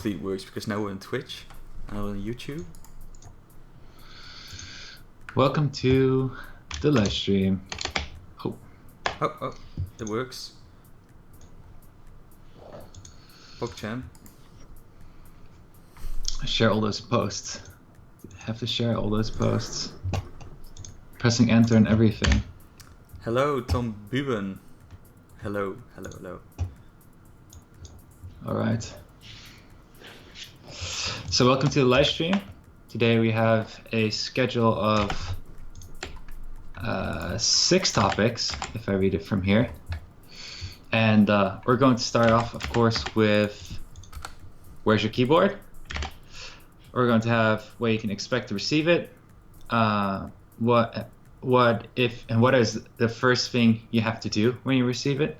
hopefully it works because now we're on Twitch and on YouTube. Welcome to the live stream. Oh, it works. PogChamp. Share all those posts. Have to share all those posts. Pressing enter and everything. Hello, Tom Buben. Hello. Alright. So welcome to the live stream. Today we have a schedule of 6 topics, if I read it from here. And we're going to start off, of course, with where's your keyboard? We're going to have where you can expect to receive it. What is the first thing you have to do when you receive it?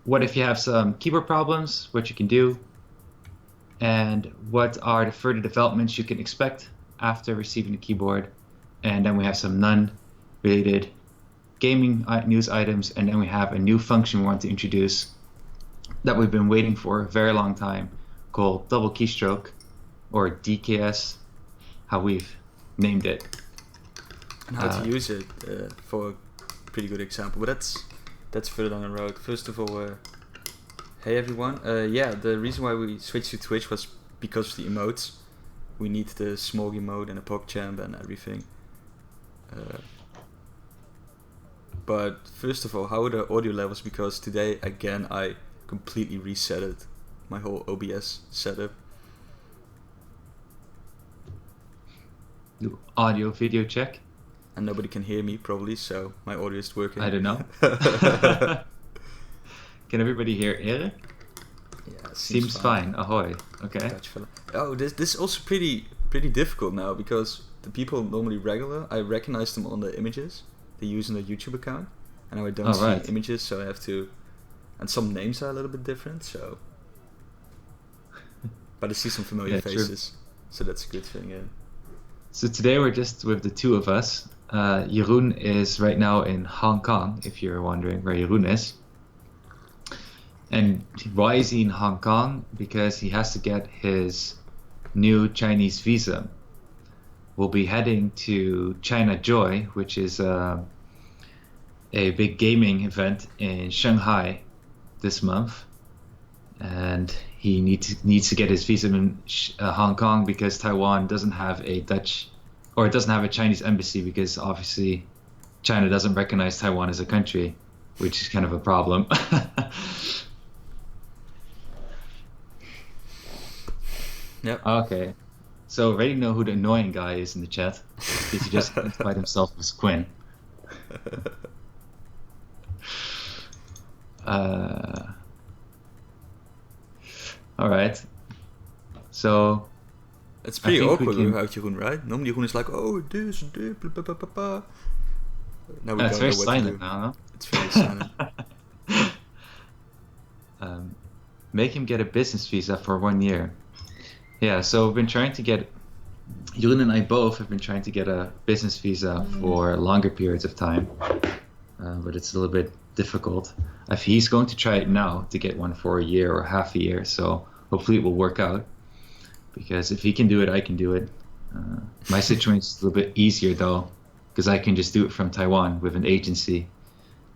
What if you have some keyboard problems, what you can do? And what are the further developments you can expect after receiving the keyboard? And then we have some non-related gaming news items, and then we have a new function we want to introduce that we've been waiting for a very long time, called double keystroke, or DKS, how we've named it. And how to use it for a pretty good example, but that's further down the road. First of all, hey everyone. The reason why we switched to Twitch was because of the emotes. We need the small emote and a PogChamp and everything. But first of all, how are the audio levels? Because today, again, I completely resetted my whole OBS setup. Do audio video check. And nobody can hear me probably, so my audio is working. I don't know. Can everybody hear Erik? Yeah, seems fine. Ahoy. Okay. Oh, this is also pretty difficult now because the people normally I recognize them on the images they use in the YouTube account, and now I don't see images, so I have to. And some names are a little bit different, so. But I see some familiar faces, so that's a good thing. Yeah. So today we're just with the two of us. Jeroen is right now in Hong Kong, if you're wondering where Jeroen is. And why is he in Hong Kong? Because he has to get his new Chinese visa. We'll be heading to China Joy, which is a big gaming event in Shanghai this month. And he needs to get his visa in Hong Kong because Taiwan doesn't have a Chinese embassy, because obviously China doesn't recognize Taiwan as a country, which is kind of a problem. Yep. Okay. So already know who the annoying guy is in the chat, because he just identified himself as Quinn. All right. So it's pretty awkward without Jeroen, right? Normally Jeroen is like, oh, this, blah, blah, blah, blah, blah. Now we don't it's know very what silent to do. now, huh? It's very silent. Make him get a business visa for 1 year. Yeah, so we've been trying to get, Jeroen and I both have been trying to get a business visa for longer periods of time, but it's a little bit difficult. He's going to try it now to get one for a year or half a year, so hopefully it will work out, because if he can do it, I can do it. My situation is a little bit easier though, because I can just do it from Taiwan with an agency,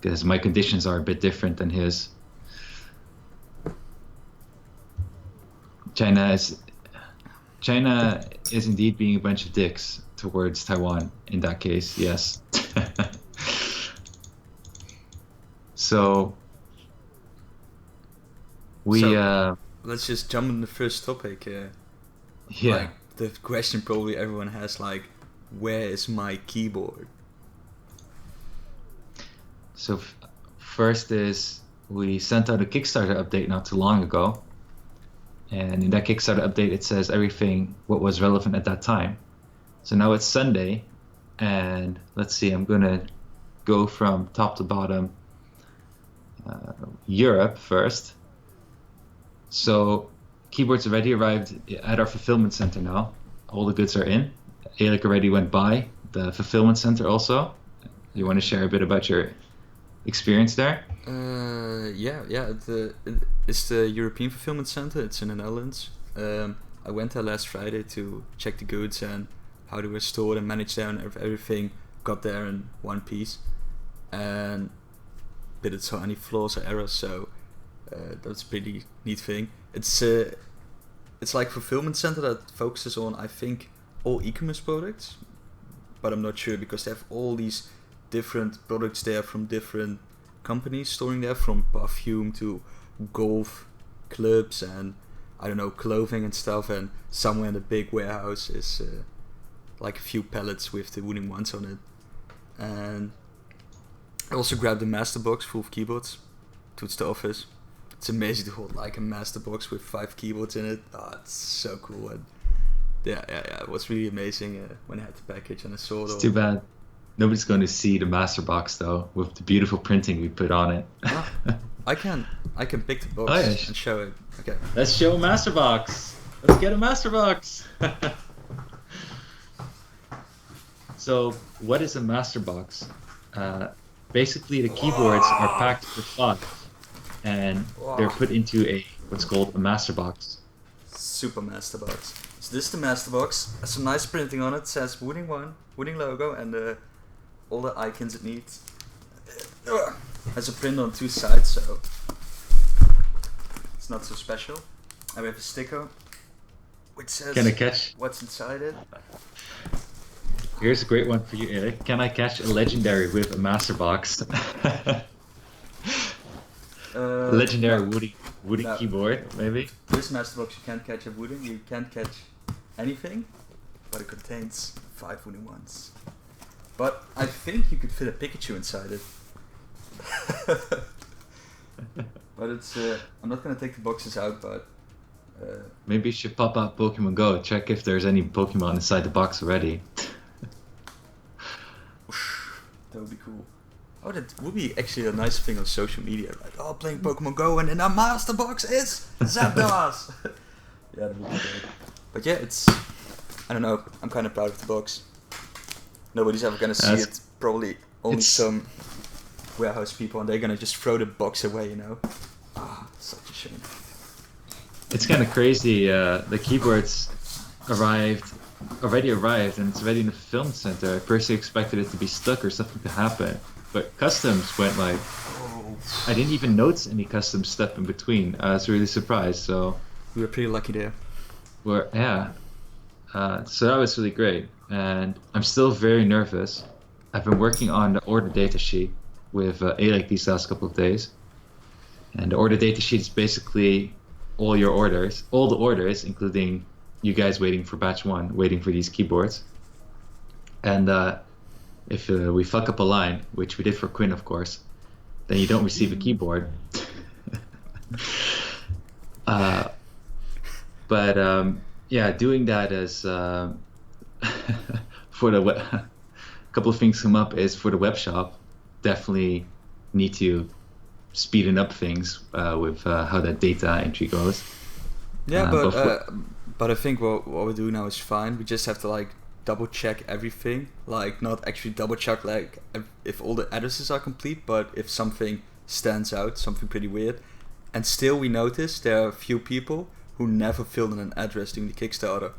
because my conditions are a bit different than his. China is indeed being a bunch of dicks towards Taiwan in that case, yes. So let's just jump in the first topic. Yeah. Like, the question probably everyone has, like, where is my keyboard? So first is, we sent out a Kickstarter update not too long ago. And in that Kickstarter update, it says everything what was relevant at that time. So now it's Sunday, and let's see, I'm going to go from top to bottom. Europe first. So keyboards already arrived at our fulfillment center now. All the goods are in. Erik already went by the fulfillment center also. You want to share a bit about your experience there? It's the European Fulfillment Center. It's in the Netherlands. I went there last Friday to check the goods and how they were stored and managed there, and everything got there in one piece, and didn't saw any flaws or errors. So that's a pretty neat thing. It's like fulfillment center that focuses on, I think, all e-commerce products, but I'm not sure because they have all these different products there from different companies storing there, from perfume to golf clubs and I don't know, clothing and stuff, and somewhere in the big warehouse is like a few pallets with the Wooting ones on it. And I also grabbed a master box full of keyboards to the office. It's amazing to hold like a master box with 5 keyboards in it. Oh, it's so cool. And yeah, it was really amazing when I had the package and I saw it. It's too bad nobody's going to see the master box though, with the beautiful printing we put on it. I can pick the box and show it. Okay. Let's show a master box. Let's get a master box. So, what is a master box? Basically, the keyboards are packed for 5, and they're put into what's called a master box. Super master box. So this is the master box. Has some nice printing on it. It says Wooting 1, Wooting logo, and all the icons it needs. Has a print on 2 sides, so it's not so special. And we have a sticker which says what's inside it. Here's a great one for you, Eric. Can I catch a legendary with a master box? Legendary Wooting keyboard, maybe? This master box you can't catch a Wooting. You can't catch anything, but it contains 5 Wooting ones. But I think you could fit a Pikachu inside it. But it's I'm not gonna take the boxes out, but maybe you should pop out Pokemon Go, check if there's any Pokemon inside the box already. That would be cool. Oh, that would be actually a nice thing on social media, like, oh, playing Pokemon Go and in our master box is Zapdos. Yeah, that would be great. But yeah, it's, I don't know, I'm kind of proud of the box. Nobody's ever gonna see it, probably only some warehouse people, and they're gonna just throw the box away, you know. Such a shame. It's kind of crazy. The keyboards already arrived, and it's already in the fulfillment center. I personally expected it to be stuck or something to happen, but customs went like, I didn't even notice any customs stuff in between. I was really surprised. So we were pretty lucky there. So that was really great, and I'm still very nervous. I've been working on the order data sheet with Alec these last couple of days, and the order data sheet is basically all the orders, including you guys waiting for batch 1, waiting for these keyboards. And if we fuck up a line, which we did for Quinn, of course, then you don't receive a keyboard. Doing that is for the a couple of things come up is for the web shop. Definitely need to speeding up things with how that data entry goes. Yeah, but I think what we do now is fine. We just have to like double check everything, like not actually double check like if all the addresses are complete, but if something stands out, something pretty weird. And still we notice there are a few people who never filled in an address during the Kickstarter.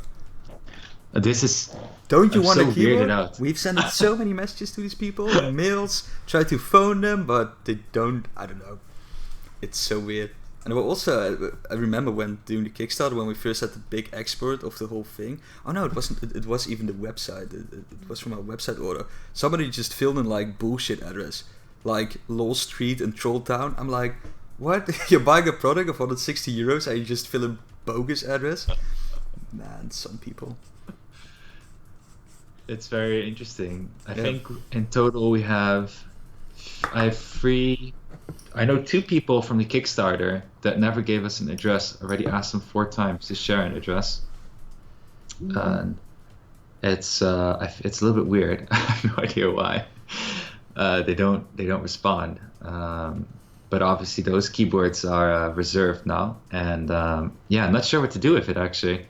Don't you want a keyboard? We've sent so many messages to these people, mails, try to phone them, but they don't. I don't know. It's so weird. And also, I remember when doing the Kickstarter, when we first had the big export of the whole thing. Oh no, it wasn't. It was even the website. It was from our website order. Somebody just filled in like bullshit address, like Lowell Street in Trolltown. I'm like, what? You're buying a product of 160 euros and you just fill in bogus address? Man, some people. It's very interesting. I think in total I have 3. I know 2 people from the Kickstarter that never gave us an address. Already asked them 4 times to share an address, and it's a little bit weird. I have no idea why they don't respond. But obviously those keyboards are reserved now, and I'm not sure what to do with it actually.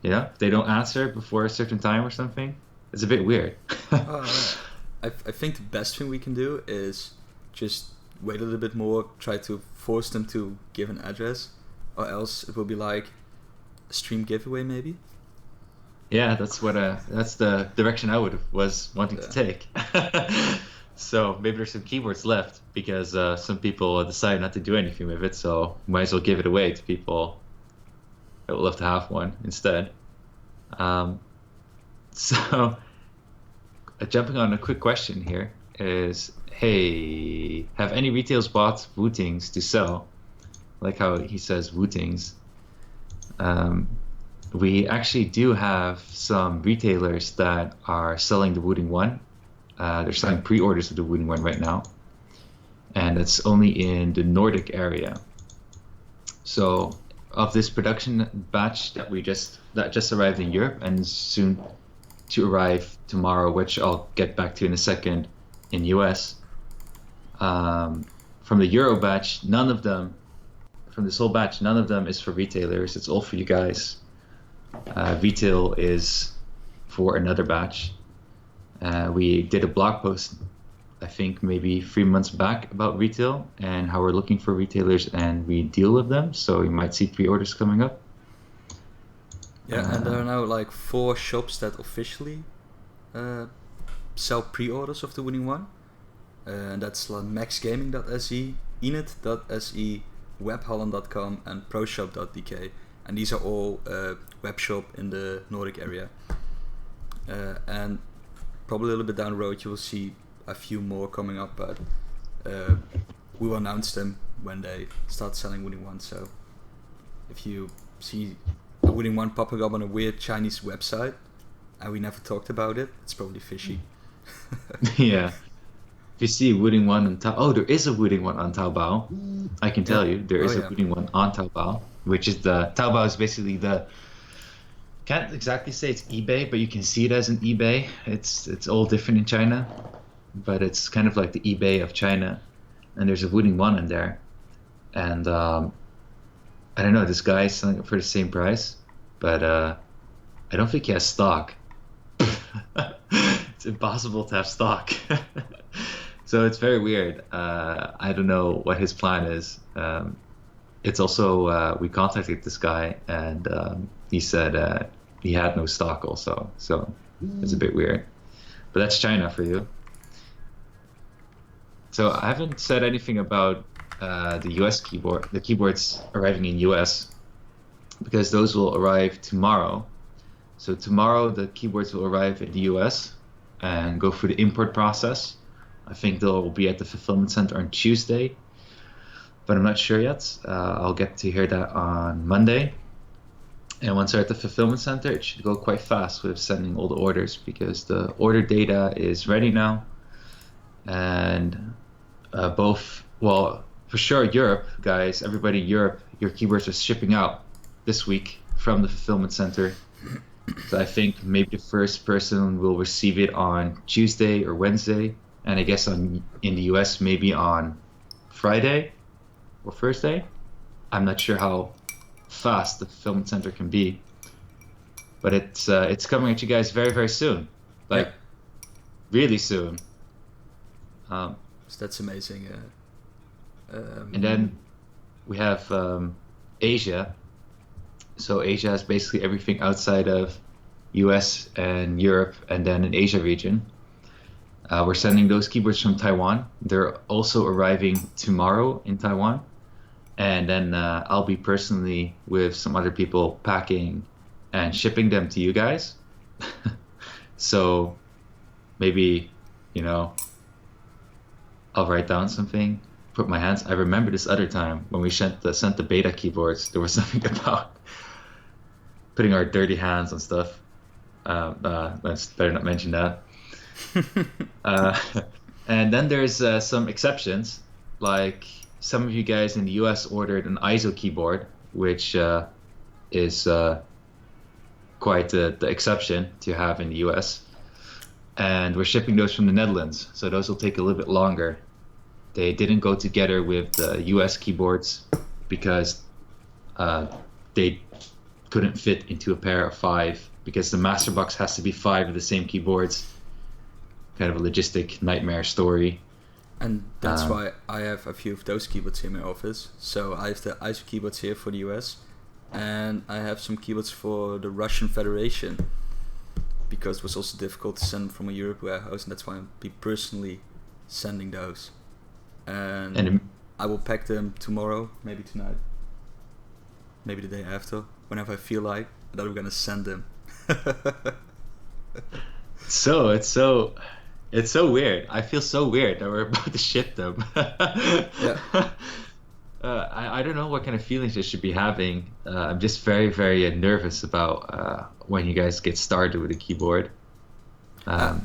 Yeah, they don't answer before a certain time or something. It's a bit weird. I think the best thing we can do is just wait a little bit more, try to force them to give an address, or else it will be like a stream giveaway maybe. Yeah, that's the direction I was wanting to take. So maybe there's some keyboards left because some people decide not to do anything with it, so might as well give it away to people that would love to have one instead. So jumping on a quick question here is, hey, have any retailers bought Wootings to sell? Like how he says Wootings. We actually do have some retailers that are selling the Wooting 1. They're selling pre-orders of the Wooting 1 right now. And it's only in the Nordic area. So of this production batch that just arrived in Europe and soon to arrive tomorrow, which I'll get back to in a second, in US. From the Euro batch, from this whole batch, none of them is for retailers. It's all for you guys. Retail is for another batch. We did a blog post, I think maybe 3 months back, about retail and how we're looking for retailers and we deal with them. So you might see pre-orders coming up. Yeah, and there are now like 4 shops that officially sell pre-orders of the Wooting 1. And that's like maxgaming.se, enid.se, webhallen.com and proshop.dk. And these are all web shop in the Nordic area. And probably a little bit down the road you will see a few more coming up, but we will announce them when they start selling Wooting 1. So if you see a Wooting 1 popping up on a weird Chinese website and we never talked about it, it's probably fishy. Yeah. If you see Wooting 1 on Taobao, there is a Wooting 1 on Taobao. I can tell you, there is a Wooting 1 on Taobao, which is Taobao is basically can't exactly say it's eBay, but you can see it as an eBay. It's all different in China, but it's kind of like the eBay of China. And there's a Wooting 1 in there. And I don't know, this guy is selling it for the same price, but I don't think he has stock. It's impossible to have stock. So it's very weird. I don't know what his plan is. It's also, we contacted this guy and he said he had no stock also. So it's a bit weird. But that's China for you. So I haven't said anything about the US keyboard, the keyboards arriving in US, because those will arrive tomorrow. So tomorrow the keyboards will arrive in the US and go through the import process. I think they'll be at the fulfillment center on Tuesday, but I'm not sure yet. I'll get to hear that on Monday. And once they're at the fulfillment center, it should go quite fast with sending all the orders because the order data is ready now. And for sure Europe, guys, everybody in Europe, your keyboards are shipping out this week from the fulfillment center. So I think maybe the first person will receive it on Tuesday or Wednesday. And I guess in the US, maybe on Friday or Thursday. I'm not sure how fast the fulfillment center can be, but it's coming at you guys very, very soon, like really soon. So that's amazing. And then we have Asia. So Asia has basically everything outside of US and Europe, and then an Asia region. We're sending those keyboards from Taiwan. They're also arriving tomorrow in Taiwan. And then I'll be personally with some other people packing and shipping them to you guys. So maybe, I'll write down something, put my hands. I remember this other time when we sent the beta keyboards, there was something about putting our dirty hands on stuff. Let's better not mention that. And then there's some exceptions, like some of you guys in the US ordered an ISO keyboard, which is quite the exception to have in the US. And we're shipping those from the Netherlands, so those will take a little bit longer. They didn't go together with the US keyboards because they couldn't fit into a pair of 5 because the master box has to be 5 of the same keyboards. Kind of a logistic nightmare story. And that's why I have a few of those keyboards here in my office. So I have the ISO keyboards here for the US, and I have some keyboards for the Russian Federation, because it was also difficult to send them from a Europe warehouse, and that's why I'll be personally sending those. And I will pack them tomorrow, maybe tonight, maybe the day after, whenever I feel like that I'm gonna send them. It's so weird. I feel so weird that we're about to ship them. Yeah. I don't know what kind of feelings I should be having. I'm just very, very nervous about when you guys get started with a keyboard. I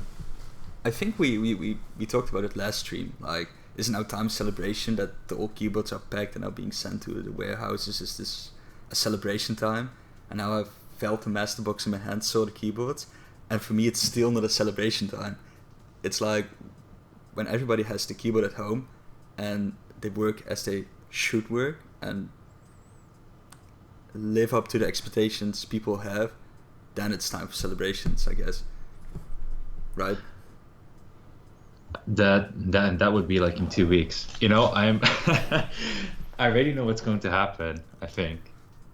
think we talked about it last stream. Like, is now time celebration that the old keyboards are packed and are being sent to the warehouses? Is this a celebration time? And now I've felt the master box in my hand, saw the keyboards, and for me it's still not a celebration time. It's like when everybody has the keyboard at home and they work as they should work and live up to the expectations people have, then it's time for celebrations, I guess. Right? That would be like in 2 weeks. You know, I already know what's going to happen. I think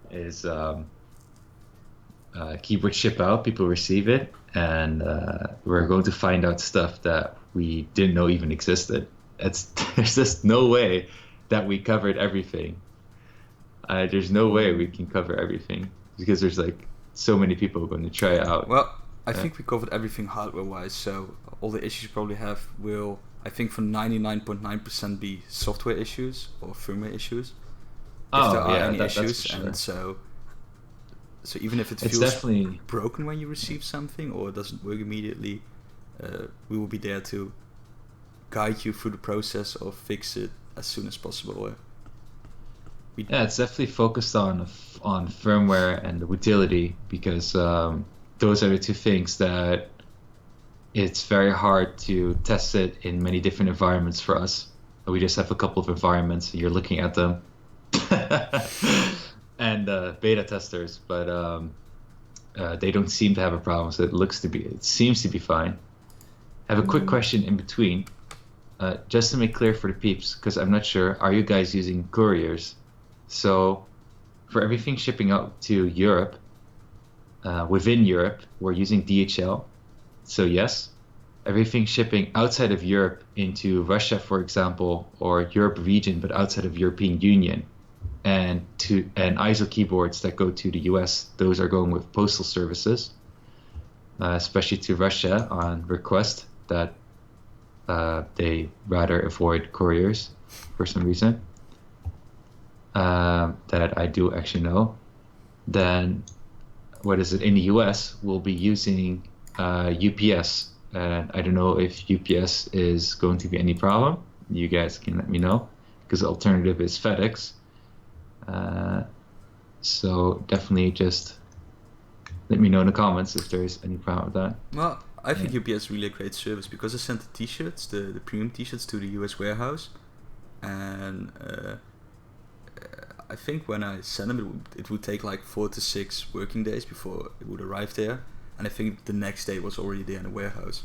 is keyboard ship out, people receive it, and we're going to find out stuff that we didn't know even existed. There's just no way that we covered everything. There's no way we can cover everything because there's like so many people going to try it out. Well, I think we covered everything hardware-wise, so all the issues you probably have will, I think, for 99.9% be software issues or firmware issues. If there are any issues, sure. And so even if it feels definitely broken when you receive something or it doesn't work immediately, we will be there to guide you through the process or fix it as soon as possible. It's definitely focused on firmware and the Wootility, because those are the two things that it's very hard to test it in many different environments for us. We just have a couple of environments and you're looking at them. And beta testers, but they don't seem to have a problem, so it seems to be fine. I have a quick question in between, just to make clear for the peeps, because I'm not sure, are you guys using Couriers? So for everything shipping out to Europe, within Europe, we're using DHL. So yes, everything shipping outside of Europe into Russia, for example, or Europe region, but outside of European Union, and ISO keyboards that go to the US, those are going with postal services, especially to Russia on request that they rather avoid couriers for some reason. That I do actually know. Then, what is it, in the US, we'll be using UPS. And I don't know if UPS is going to be any problem. You guys can let me know, because the alternative is FedEx. So definitely just let me know in the comments if there's any problem with that. Well, I think UPS is really a great service, because I sent the T-shirts, the premium T-shirts, to the US warehouse, and I think when I sent them, it would take like 4 to 6 working days before it would arrive there, and I think the next day it was already there in the warehouse.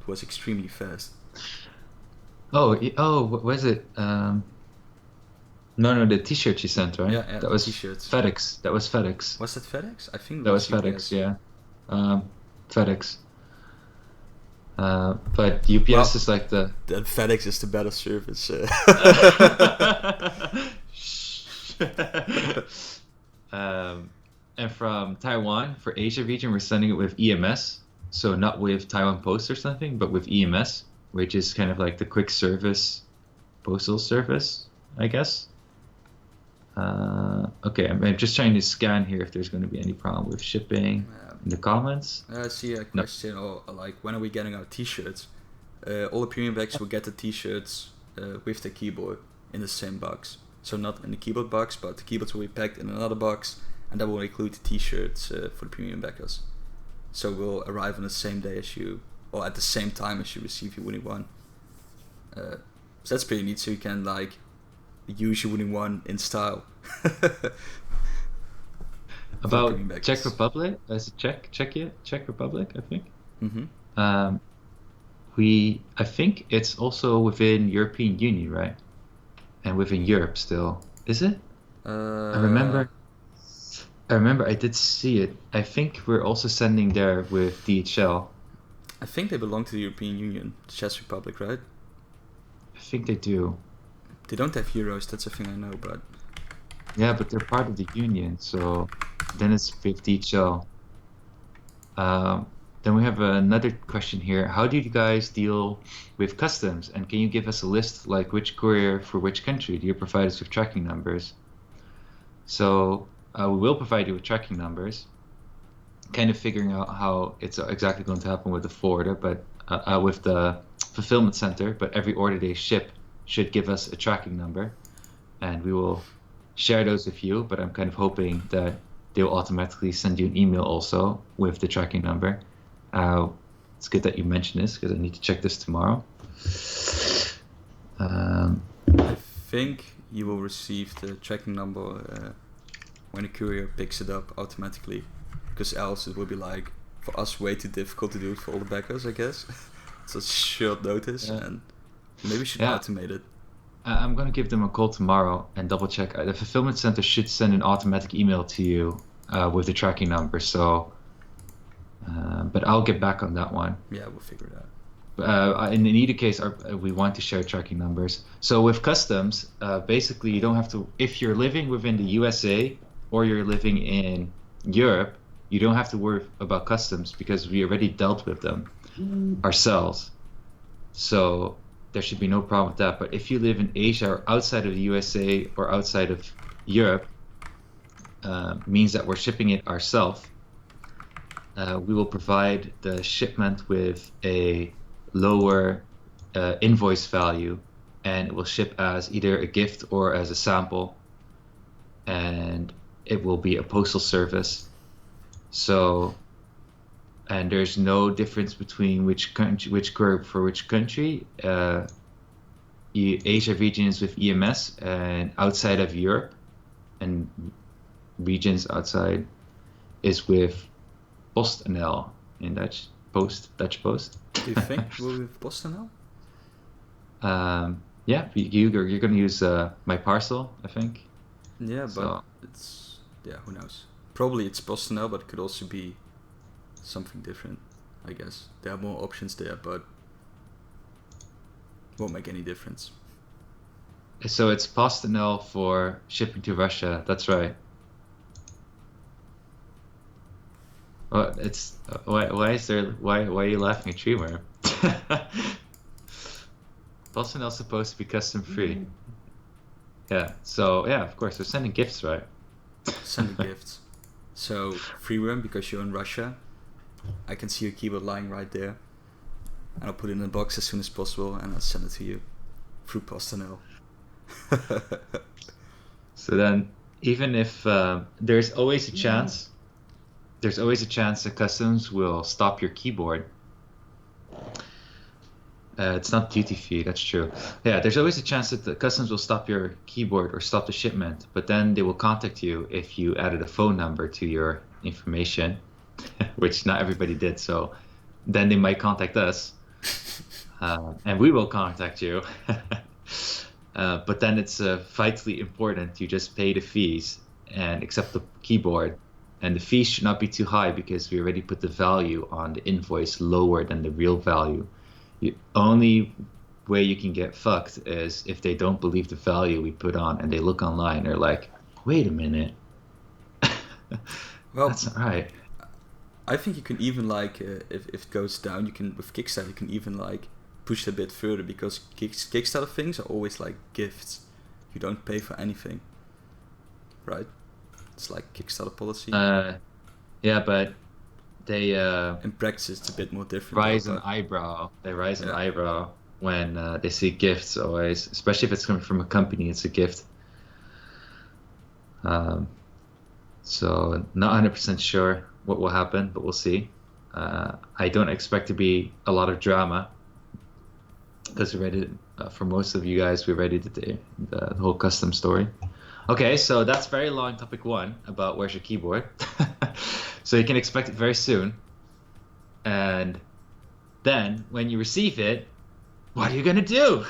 It was extremely fast. What was it? No, the T-shirt you sent, right? Yeah, that was T-shirts. FedEx. That was FedEx. Was that FedEx? I think that was FedEx. Yeah, FedEx. But UPS is like the. Then FedEx is the better service. And from Taiwan, for Asia region, we're sending it with EMS, so not with Taiwan Post or something, but with EMS, which is kind of like the quick service postal service, I guess. Okay, I'm just trying to scan here if there's going to be any problem with shipping in the comments. I see a question, or like, when are we getting our T-shirts? All the premium bags will get the T-shirts with the keyboard in the same box. So not in the keyboard box, but the keyboards will be packed in another box, and that will include the T-shirts for the premium backers. So will arrive on the same day as you, or at the same time as you receive your Wooting 1. So that's pretty neat. So you can like use your Wooting 1 in style. About Czech Republic, Czech Republic, I think. Mm-hmm. I think it's also within European Union, right? And within Europe still. Is it? I remember. I did see it. I think we're also sending there with DHL. I think they belong to the European Union, the Czech Republic, right? I think they do. They don't have euros, that's a thing I know, but... Yeah, but they're part of the union, so then it's with DHL. Then we have another question here. How do you guys deal with customs? And can you give us a list, like which courier for which country? Do you provide us with tracking numbers? So we will provide you with tracking numbers, kind of figuring out how it's exactly going to happen with the forwarder, but with the fulfillment center. But every order they ship should give us a tracking number, and we will share those with you. But I'm kind of hoping that they will automatically send you an email also with the tracking number. It's good that you mentioned this because I need to check this tomorrow. I think you will receive the tracking number when a courier picks it up automatically, because else it will be like, for us, way too difficult to do it for all the backers, I guess. It's a short notice, and maybe we should automate it. I'm going to give them a call tomorrow and double check. The fulfillment center should send an automatic email to you with the tracking number. So, but I'll get back on that one. Yeah, we'll figure it out. In either case, we want to share tracking numbers. So with customs, basically you don't have to, if you're living within the USA or you're living in Europe, you don't have to worry about customs because we already dealt with them ourselves. So there should be no problem with that. But if you live in Asia or outside of the USA or outside of Europe, means that we're shipping it ourselves. We will provide the shipment with a lower invoice value, and it will ship as either a gift or as a sample, and it will be a postal service. So, and there's no difference between which courier for which country. Asia region is with EMS, and outside of Europe and regions outside is with PostNL in Dutch Post. Do you think we'll with PostNL? Yeah, you're going to use My Parcel, I think. Yeah, but it's, who knows? Probably it's PostNL, but it could also be something different, I guess. There are more options there, but won't make any difference. So it's PostNL for shipping to Russia. That's right. Well, it's why are you laughing at Treeworm? PostNL is supposed to be custom free. Yeah. So yeah, of course, we're sending gifts, right? Sending gifts. So Freeworm, because you're in Russia, I can see your keyboard lying right there, and I'll put it in a box as soon as possible, and I'll send it to you through PostNL. So then, even if there's always a chance that customs will stop your keyboard. It's not duty free, that's true. Yeah, there's always a chance that the customs will stop your keyboard or stop the shipment, but then they will contact you if you added a phone number to your information, which not everybody did. So then they might contact us, and we will contact you. But then it's vitally important you just pay the fees and accept the keyboard. And the fees should not be too high because we already put the value on the invoice lower than the real value. The only way you can get fucked is if they don't believe the value we put on and they look online and they're like, wait a minute. Well, that's not right. I think you can even like, if it goes down, you can, with Kickstarter, you can even like push it a bit further, because Kickstarter things are always like gifts. You don't pay for anything, right? It's like Kickstarter policy. Yeah, but they in practice it's a bit more different. Raise an eyebrow. They raise an eyebrow when they see gifts always, especially if it's coming from a company. It's a gift. So not 100% sure what will happen, but we'll see. I don't expect to be a lot of drama, because we read it for most of you guys. We read it the whole custom story. Okay, so that's very long topic one about where's your keyboard. So you can expect it very soon. And Then when you receive it, what are you gonna do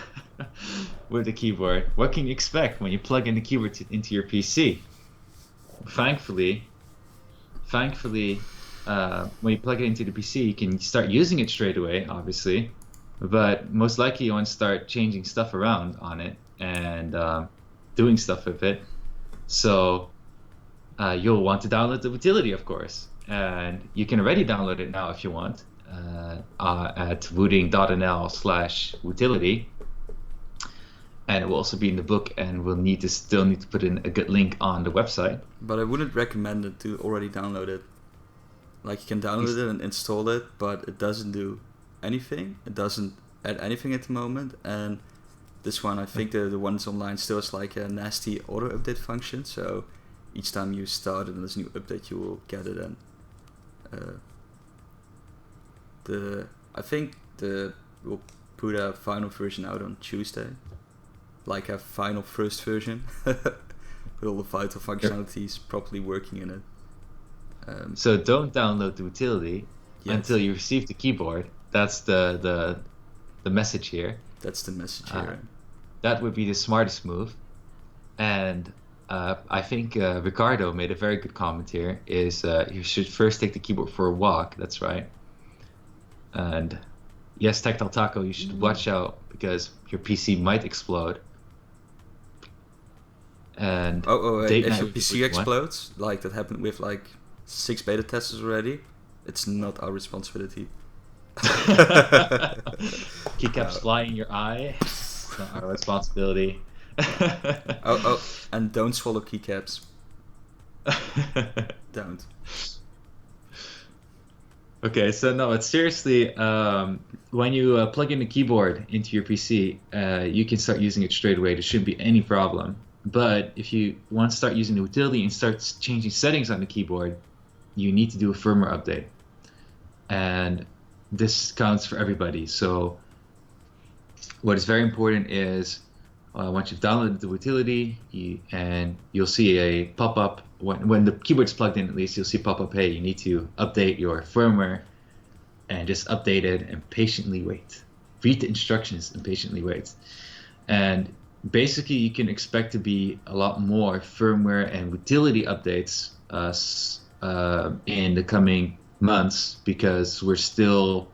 with the keyboard? What can you expect when you plug in the keyboard into your PC? Thankfully, when you plug it into the PC, you can start using it straight away, obviously. But most likely you want to start changing stuff around on it and doing stuff with it. So you'll want to download the Wootility, of course. And you can already download it now if you want at wooting.nl/Wootility. And it will also be in the book, and we'll still need to put in a good link on the website. But I wouldn't recommend it to already download it. Like, you can download it and install it, but it doesn't do anything. It doesn't add anything at the moment. And this one, I think the ones online still has like a nasty auto update function. So each time you start it and there's a new update, you will get it. And I think we'll put a final version out on Tuesday. Like a final first version with all the vital functionalities properly working in it. So don't download the Wootility until you receive the keyboard. That's the message here. That's the message here. That would be the smartest move. And I think Ricardo made a very good comment here. Is you should first take the keyboard for a walk. That's right. And yes, Tactile Taco, you should watch out because your PC might explode. And if your PC explodes, like that happened with like 6 beta testers already, it's not our responsibility. Keycaps fly in your eye. It's not our responsibility. And don't swallow keycaps. Don't. Okay, so no, but seriously, when you plug in the keyboard into your PC, you can start using it straight away. There shouldn't be any problem. But if you want to start using the Wootility and start changing settings on the keyboard, you need to do a firmware update. And this counts for everybody. So what is very important is once you've downloaded the Wootility, and you'll see a pop-up, when the keyboard's plugged in at least, you'll see pop-up, hey, you need to update your firmware, and just update it and patiently wait. Read the instructions and patiently wait. And basically, you can expect to be a lot more firmware and Wootility updates in the coming months because we're still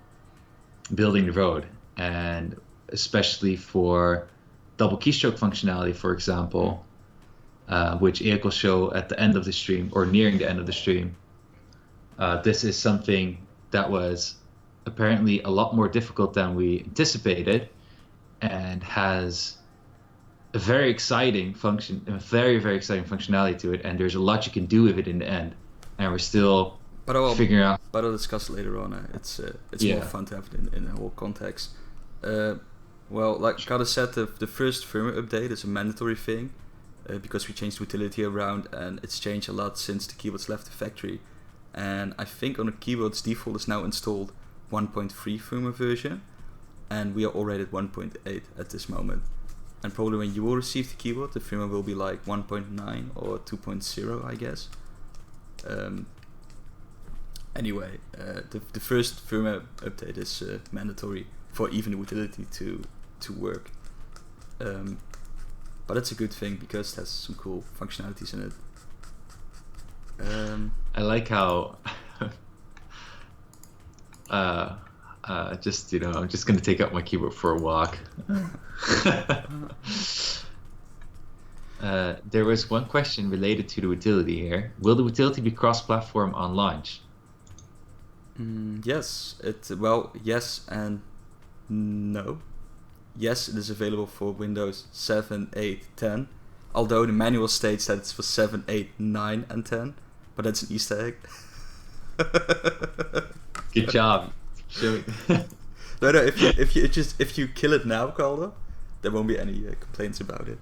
building the road, and especially for double keystroke functionality, for example, which Erik will show at the end of the stream or nearing the end of the stream. This is something that was apparently a lot more difficult than we anticipated, and has a very exciting function, a very, very exciting functionality to it, and there's a lot you can do with it in the end, and we're still figuring out. But I'll discuss later on. It's more fun to have it in the whole context. Well, like Carter said, the first firmware update is a mandatory thing because we changed Wootility around, and it's changed a lot since the keyboards left the factory. And I think on the keyboards default is now installed 1.3 firmware version, and we are already at 1.8 at this moment. And probably when you will receive the keyboard, the firmware will be like 1.9 or 2.0, I guess. Anyway, the first firmware update is mandatory for even the Wootility to work. But it's a good thing because it has some cool functionalities in it. I like how I'm just going to take out my keyboard for a walk. There was one question related to the Wootility here. Will the Wootility be cross-platform on launch? Yes. Yes and no. Yes, it is available for Windows 7, 8, 10. Although the manual states that it's for 7, 8, 9, and 10. But that's an Easter egg. Good job. No. If you kill it now, Calder, there won't be any complaints about it.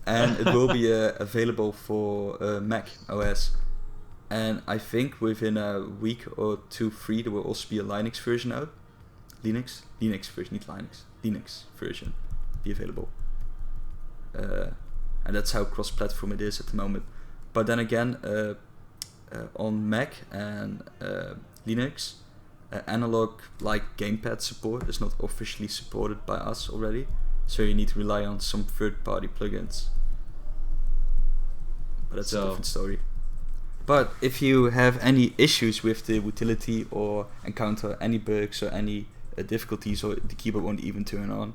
And it will be available for Mac OS. And I think within a week or 2-3 there will also be a Linux version out. Linux version, not Linux. Linux version be available. And that's how cross-platform it is at the moment. But then again, on Mac and Linux, Analog like gamepad support is not officially supported by us already, so you need to rely on some third-party plugins. But that's a different story. But if you have any issues with the Wootility or encounter any bugs or any difficulties, or the keyboard won't even turn on,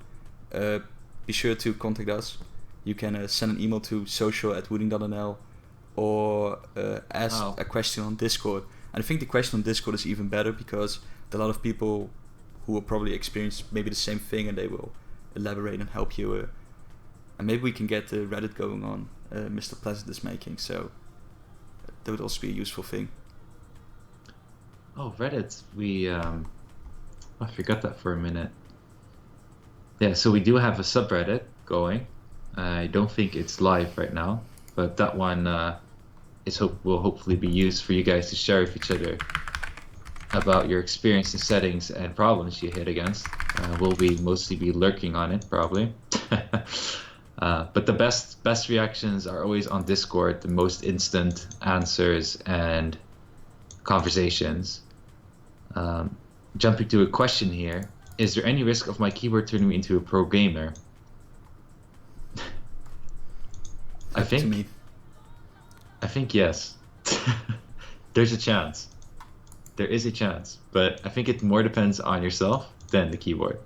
be sure to contact us. You can send an email to social@wooting.nl or ask a question on Discord. And I think the question on Discord is even better because there are a lot of people who will probably experience maybe the same thing and they will elaborate and help you. And maybe we can get the Reddit going on Mr. Pleasant is making, so that would also be a useful thing. Oh, Reddit. I forgot that for a minute. Yeah, so we do have a subreddit going. I don't think it's live right now, but that one will hopefully be used for you guys to share with each other about your experience in settings and problems you hit against. We'll mostly be lurking on it, probably. But the best reactions are always on Discord, the most instant answers and conversations. Jumping to a question here, is there any risk of my keyboard turning me into a pro gamer? I think yes. There's a chance. There is a chance, but I think it more depends on yourself than the keyboard.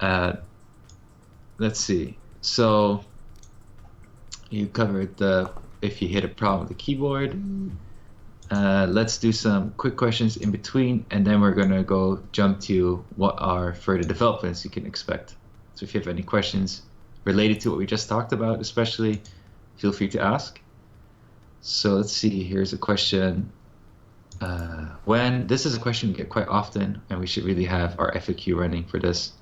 Let's see. So you covered if you hit a problem with the keyboard. Let's do some quick questions in between, and then we're gonna jump to what are further developments you can expect. So if you have any questions related to what we just talked about, especially, feel free to ask. So let's see. Here's a question. This is a question we get quite often, and we should really have our FAQ running for this.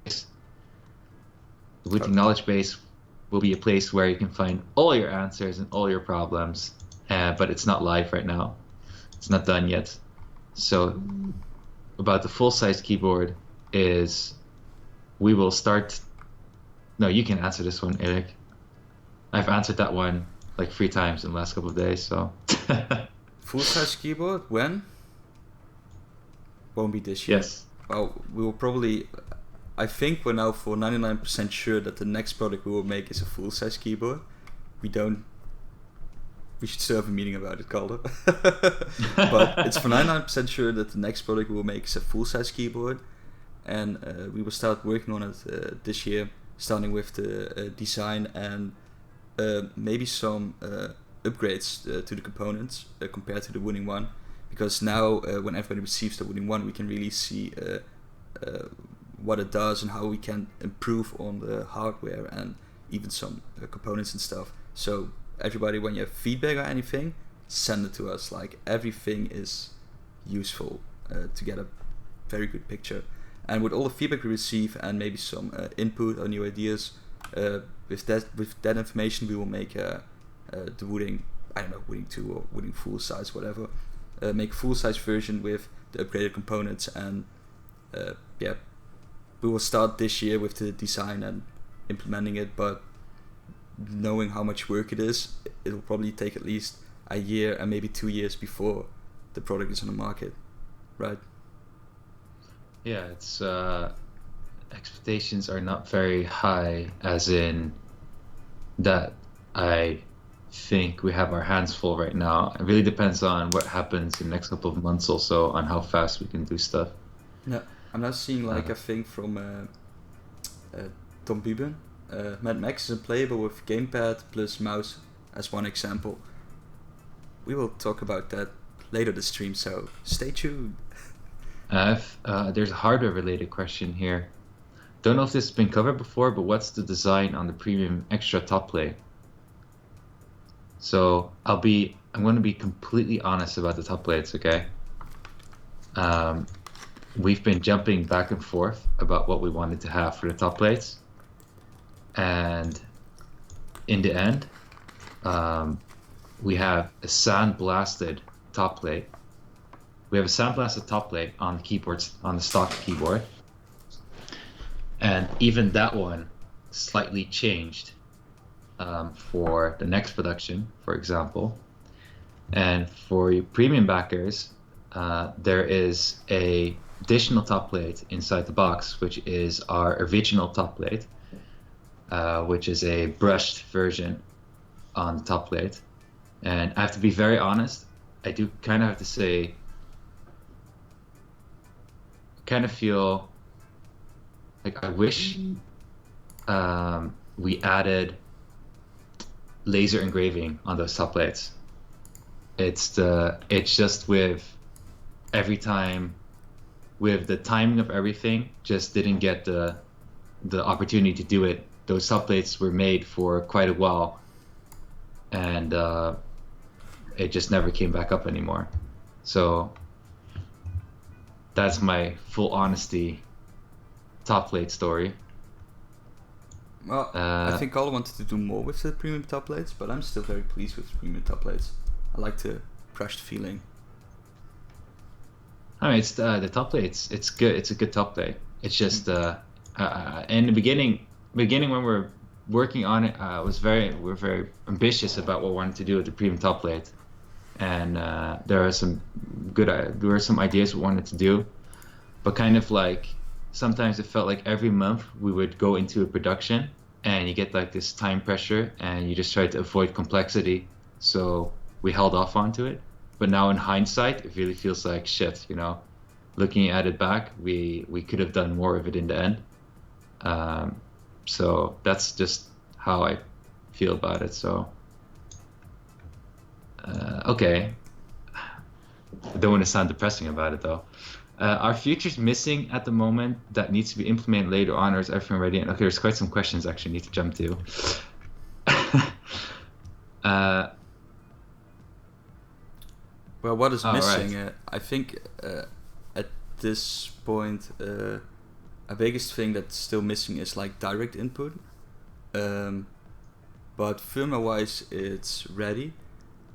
The Wooting knowledge base will be a place where you can find all your answers and all your problems, but it's not live right now. It's not done yet. So about the full-size keyboard is we will start... No, you can answer this one, Erik. I've answered that one like 3 times in the last couple of days, so... Full-size keyboard, when? Won't be this year. Yes. Well, we will probably... I think we're now for 99% sure that the next product we will make is a full-size keyboard. We should still have a meeting about it, Calder. But it's for 99% sure that the next product we will make is a full-size keyboard. And we will start working on it this year, starting with the design and maybe some upgrades to the components compared to the Wooting one. Because now, when everybody receives the Wooting one, we can really see what it does and how we can improve on the hardware and even some components and stuff. So everybody, when you have feedback or anything, send it to us. Like, everything is useful to get a very good picture. And with all the feedback we receive and maybe some input or new ideas, with that information we will make the Wooting, I don't know, Wooting 2 or Wooting full size, whatever. Make a full size version with the upgraded components, and we will start this year with the design and implementing it, but knowing how much work it is, it will probably take at least a year and maybe 2 years before the product is on the market, right? Yeah, it's expectations are not very high, as in that I think we have our hands full right now. It really depends on what happens in the next couple of months also, on how fast we can do stuff. Yeah, I'm now seeing like a thing from Tom Buben. Mad Max is playable with gamepad plus mouse as one example. We will talk about that later this stream, so stay tuned. There's a hardware related question here. Don't know if this has been covered before, but what's the design on the Premium Extra top plate? So I'm going to be completely honest about the top plates, okay? We've been jumping back and forth about what we wanted to have for the top plates, and in the end, we have a sandblasted top plate. We have a sandblasted top plate on the keyboards, on the stock keyboard, and even that one slightly changed for the next production, for example. And for your premium backers, there is a additional top plate inside the box, which is our original top plate, which is a brushed version on the top plate. And I have to be very honest, I do kind of have to say, kind of feel like I wish we added laser engraving on those top plates. It's just with every time, with the timing of everything, just didn't get the opportunity to do it. Those top plates were made for quite a while, and it just never came back up anymore. So that's my full honesty top plate story. Well, I think Carl wanted to do more with the premium top plates, but I'm still very pleased with the premium top plates. I like the brushed feeling. I mean, it's the top plate. It's good. It's a good top plate. It's just in the beginning when we're working on it, we're very ambitious about what we wanted to do with the premium top plate, and there were some ideas we wanted to do, but kind of like sometimes it felt like every month we would go into a production and you get like this time pressure and you just try to avoid complexity, so we held off onto it. But now in hindsight, it really feels like shit, you know. Looking at it back, we could have done more of it in the end. So that's just how I feel about it. So, okay. I don't want to sound depressing about it though. Are features missing at the moment that needs to be implemented later on, or is everything ready? And okay, there's quite some questions actually I need to jump to. Well, what is missing? Right. I think at this point, a biggest thing that's still missing is like direct input. But firmware-wise, it's ready,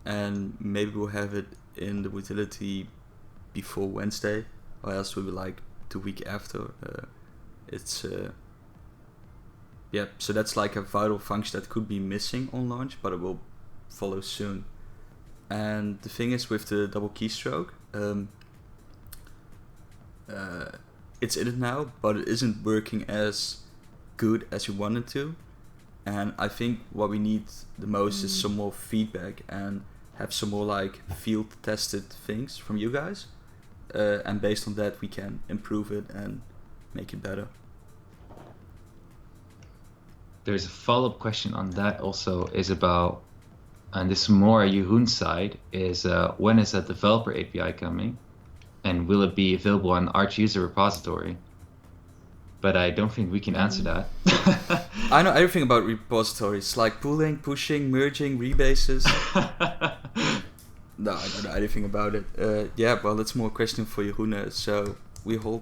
and maybe we'll have it in the Wootility before Wednesday, or else we'll be like the week after. So that's like a vital function that could be missing on launch, but it will follow soon. And the thing is with the double keystroke, it's in it now, but it isn't working as good as you want it to. And I think what we need the most is some more feedback and have some more like field tested things from you guys. And based on that, we can improve it and make it better. There's a follow-up question on that also, is about, and this is more Jeroen's side, is when is a developer API coming, and will it be available on Arch user repository? But I don't think we can answer that. I know everything about repositories, like pooling, pushing, merging, rebases. No, I don't know anything about it. Well, that's more a question for Jeroen. So we hold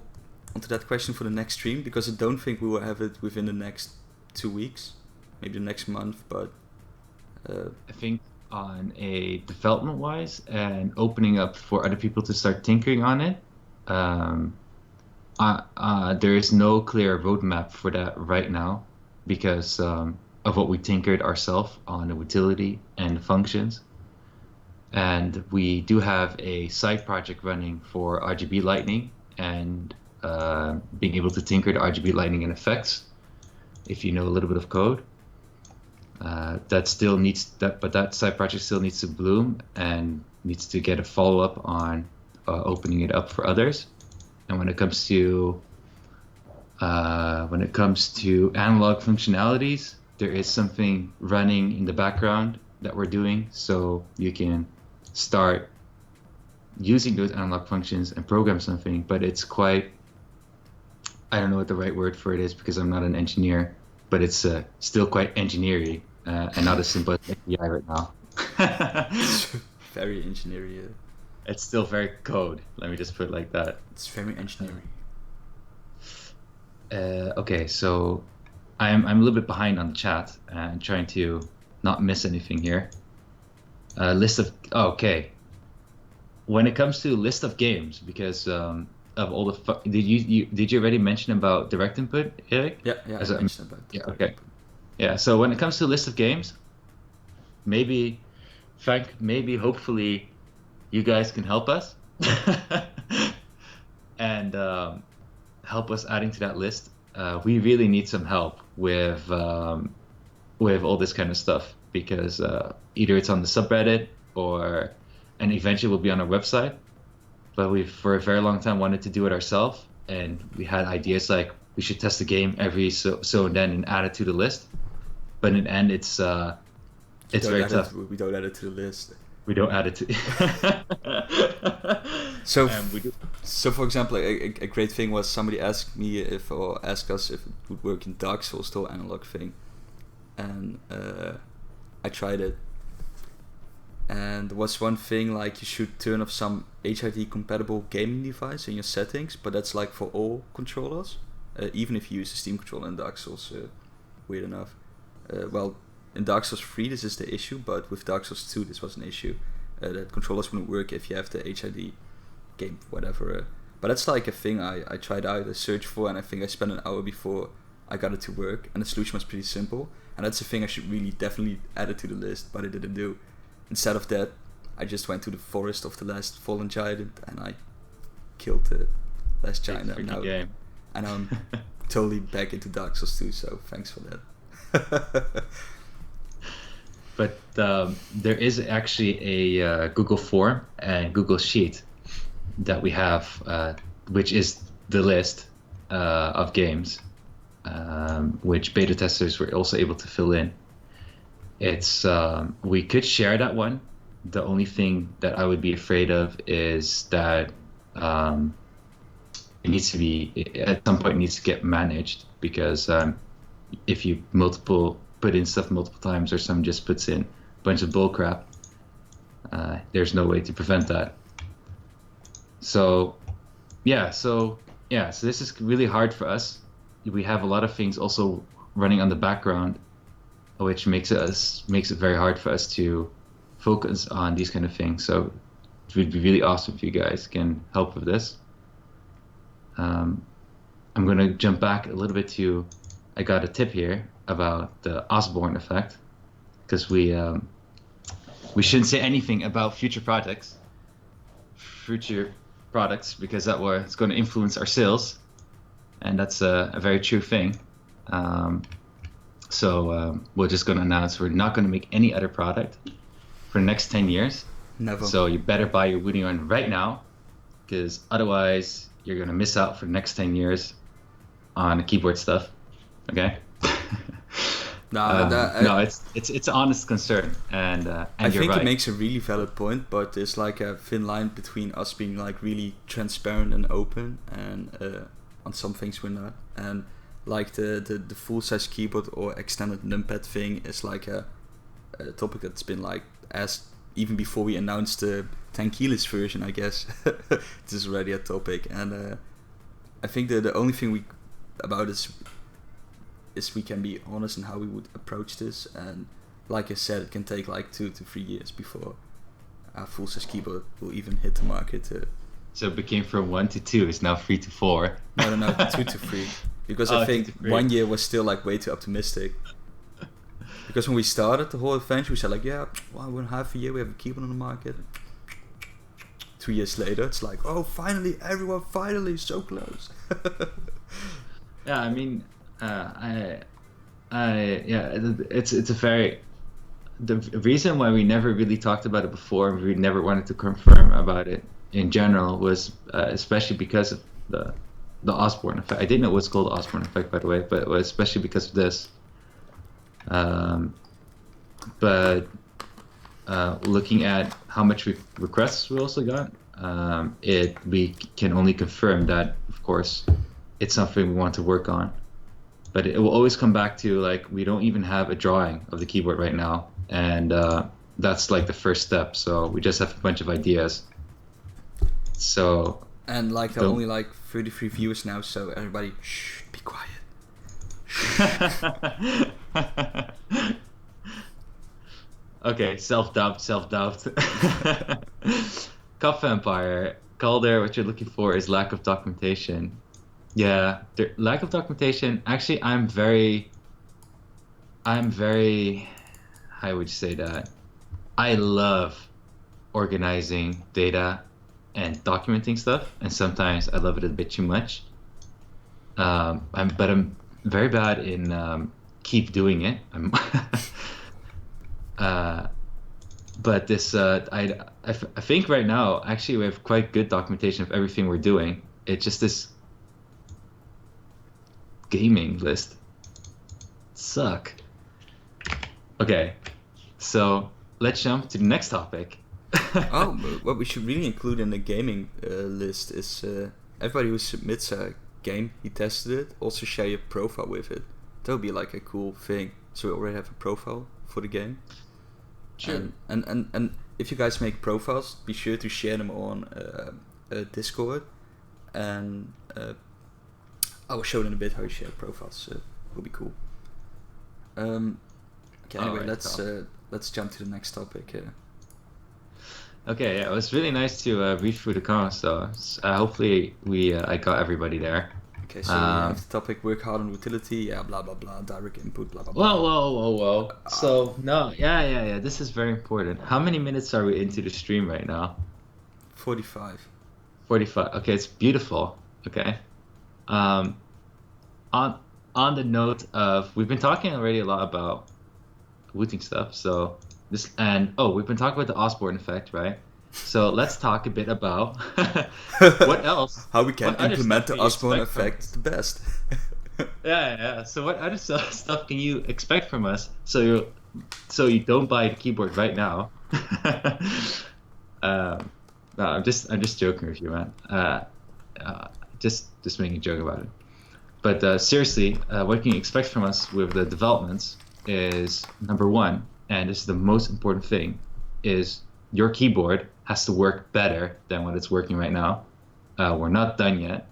onto that question for the next stream, because I don't think we will have it within the next 2 weeks, maybe the next month, but I think on a development wise and opening up for other people to start tinkering on it, there is no clear roadmap for that right now, because of what we tinkered ourselves on the Wootility and the functions. And we do have a side project running for RGB lighting and being able to tinker the RGB lighting and effects, if you know a little bit of code. That side project still needs to bloom and needs to get a follow-up on opening it up for others. And when it comes to analog functionalities, there is something running in the background that we're doing, so you can start using those analog functions and program something. But it's quite, I don't know what the right word for it is because I'm not an engineer, but it's still quite engineering and not as simple as API right now. Very engineering. It's still very code. Let me just put it like that. It's very engineering. Okay, so I'm a little bit behind on the chat and trying to not miss anything here. Okay. When it comes to list of games, because of all the did you already mention about direct input, Erik? Yeah, I mentioned about. Yeah, okay. Yeah, so when it comes to list of games, maybe Frank, maybe, hopefully, you guys can help us and help us adding to that list. We really need some help with all this kind of stuff because either it's on the subreddit and eventually will be on our website. But we've for a very long time wanted to do it ourselves, and we had ideas like we should test the game every so and then and add it to the list. But in the end, it's very tough. We don't add it to the list. We don't add it to. So, so for example, a great thing was somebody asked us if it would work in Dark Souls, still analog thing, and I tried it. And there was one thing like you should turn off some HID compatible gaming device in your settings, but that's like for all controllers, even if you use a Steam controller in Dark Souls. Weird enough. Well, in Dark Souls 3 this is the issue, but with Dark Souls 2 this was an issue. That controllers wouldn't work if you have the HID game, whatever. But that's like a thing I tried out, I searched for, and I think I spent an hour before I got it to work, and the solution was pretty simple. And that's a thing I should really definitely add it to the list, but I didn't do. Instead of that, I just went to the forest of the last fallen giant and I killed the last giant. And I'm totally back into Dark Souls 2, so thanks for that. But there is actually a Google form and Google Sheet that we have, which is the list of games, which beta testers were also able to fill in. It's we could share that one. The only thing that I would be afraid of is that it needs to be at some point needs to get managed, because if you put in stuff multiple times or someone just puts in a bunch of bull crap, there's no way to prevent that. So this is really hard for us. We have a lot of things also running on the background, which makes it very hard for us to focus on these kind of things. So it would be really awesome if you guys can help with this. I'm going to jump back a little bit to, I got a tip here about the Osborne effect, because we shouldn't say anything about future products, because it's going to influence our sales, and that's a very true thing. So we're just going to announce we're not going to make any other product for the next 10 years. Never. So you better buy your Wooting one right now, because otherwise you're going to miss out for the next 10 years on keyboard stuff. Okay? No, it's an honest concern, and I think it makes a really valid point, but there's like a thin line between us being like really transparent and open, and on some things we're not, and like the full size keyboard or extended numpad thing is like a topic that's been like asked even before we announced the 10 keyless version, I guess. This is already a topic, and I think the only thing about this is we can be honest in how we would approach this, and like I said, it can take like 2 to 3 years before our full size keyboard will even hit the market. So it became from 1 to 2, it's now 3 to 4. No, 2 to 3. Because I think 1 year was still like way too optimistic. Because when we started the whole adventure, we said like, yeah, 1.5 year we have a keyboard on the market. 2 years later, it's like, oh, finally, everyone finally, so close. Yeah, I mean, it's a very, the reason why we never really talked about it before, we never wanted to confirm about it in general, was especially because of the Osborne effect. I didn't know it was called the Osborne effect, by the way, but it was especially because of this. But looking at how much requests we also got, we can only confirm that, of course, it's something we want to work on. But it will always come back to, like, we don't even have a drawing of the keyboard right now, and that's like the first step. So we just have a bunch of ideas. So and like there are only like 33 viewers now, so everybody, shh, be quiet. Okay, self-doubt. Cup Vampire, Calder, what you're looking for is lack of documentation. Yeah, lack of documentation. Actually, I'm very, how would you say that? I love organizing data and documenting stuff, and sometimes I love it a bit too much. I'm very bad in keep doing it. But this I think right now actually we have quite good documentation of everything we're doing. It's just this gaming list suck. Okay, so let's jump to the next topic. Oh, what we should really include in the gaming list is everybody who submits a game, he tested it, also share your profile with it. That would be like a cool thing. So we already have a profile for the game. Sure. And if you guys make profiles, be sure to share them on Discord. And I will show in a bit how you share profiles. It will be cool. Okay, anyway, let's jump to the next topic. Okay, yeah, it was really nice to read through the comments, though. Hopefully, I got everybody there. Okay, so we have the topic: work hard on Wootility, yeah, blah blah blah, direct input, blah blah blah. Whoa. So no, yeah. This is very important. How many minutes are we into the stream right now? 45. 45. Okay, it's beautiful. Okay. On the note of, we've been talking already a lot about Wooting stuff. So we've been talking about the Osborne effect, right? So let's talk a bit about what else. How we can implement the Osborne effect the best. Yeah. So what other stuff can you expect from us? So you don't buy the keyboard right now. No, I'm just joking with you, man. Just making a joke about it. But seriously, what can you expect from us with the developments is, number one, and this is the most important thing, is your keyboard has to work better than what it's working right now. We're not done yet.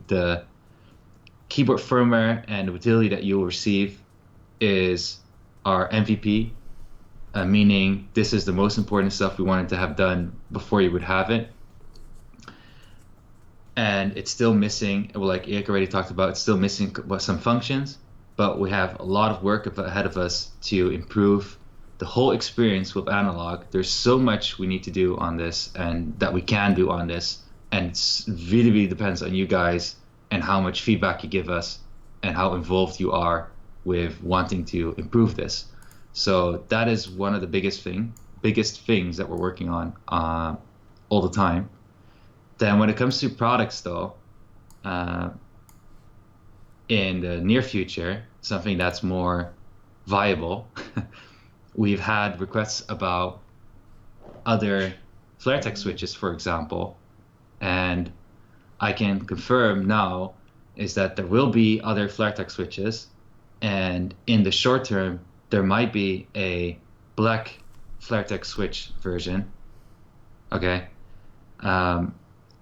The keyboard firmware and the Wootility that you'll receive is our MVP, meaning this is the most important stuff we wanted to have done before you would have it. And it's still missing, like Erik already talked about, it's still missing some functions, but we have a lot of work ahead of us to improve the whole experience with analog. There's so much we need to do on this, and that we can do on this, and it really, really depends on you guys and how much feedback you give us and how involved you are with wanting to improve this. So that is one of the biggest things that we're working on all the time. Then when it comes to products, though, in the near future, something that's more viable, we've had requests about other FlareTech switches, for example, and I can confirm now is that there will be other FlareTech switches, and in the short term, there might be a black FlareTech switch version. Okay.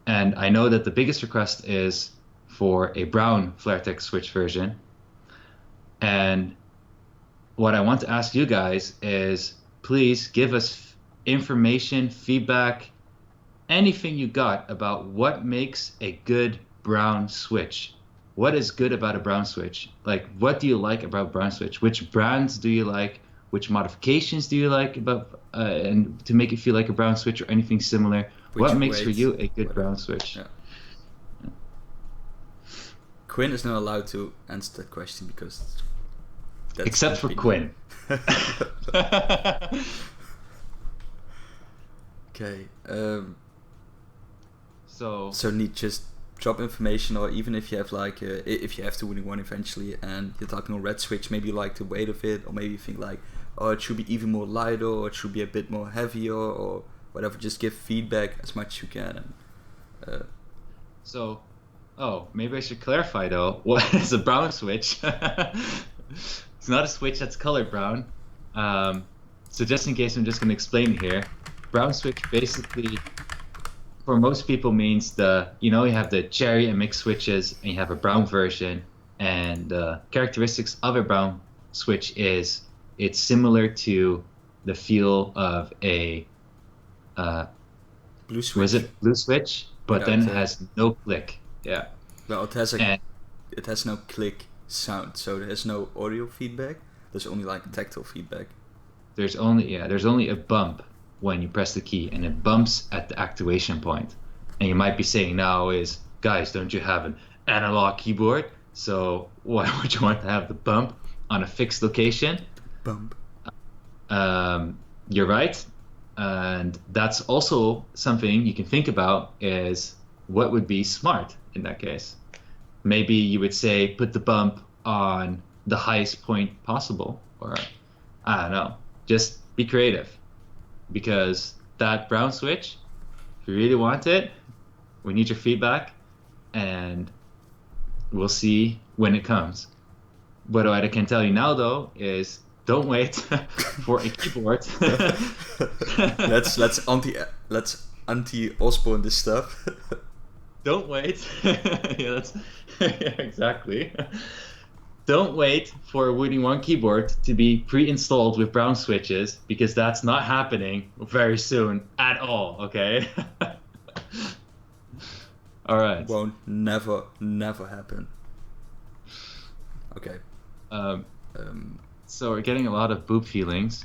And I know that the biggest request is for a brown FlareTech switch version. And what I want to ask you guys is, please give us information, feedback, anything you got about what makes a good brown switch. What is good about a brown switch? Like, what do you like about brown switch? Which brands do you like? Which modifications do you like about and to make it feel like a brown switch or anything similar? What makes for you a good brown switch? Yeah. Quinn is not allowed to answer that question because that's except for Quinn. Okay. So need just drop information, or even if you have like if you have to winning one eventually and you're talking on red switch, maybe you like the weight of it, or maybe you think like, oh, it should be even more lighter, or it should be a bit more heavier, or whatever. Just give feedback as much as you can. And, maybe I should clarify though. What is a brown switch? It's not a switch that's colored brown. So just in case, I'm just going to explain here. Brown switch basically, for most people, means you have the cherry and mix switches, and you have a brown version. And the characteristics of a brown switch is it's similar to the feel of a blue switch. Was it blue switch? But then it has no click. Yeah. Well, it has no click sound, so there's no audio feedback. There's only like tactile feedback. there's only a bump when you press the key, and it bumps at the activation point. And you might be saying now is, guys, don't you have an analog keyboard? So why would you want to have the bump on a fixed location? Bump. You're right. And that's also something you can think about is what would be smart in that case. Maybe you would say put the bump on the highest point possible, or I don't know, just be creative, because that brown switch, if you really want it, we need your feedback, and we'll see when it comes. What I can tell you now though is don't wait for a keyboard. let's anti Orbone this stuff. Don't wait. Yeah, exactly. Don't wait for a Wooting 1 keyboard to be pre-installed with brown switches, because that's not happening very soon at all, okay? All right. Won't never happen. Okay. So we're getting a lot of boob feelings.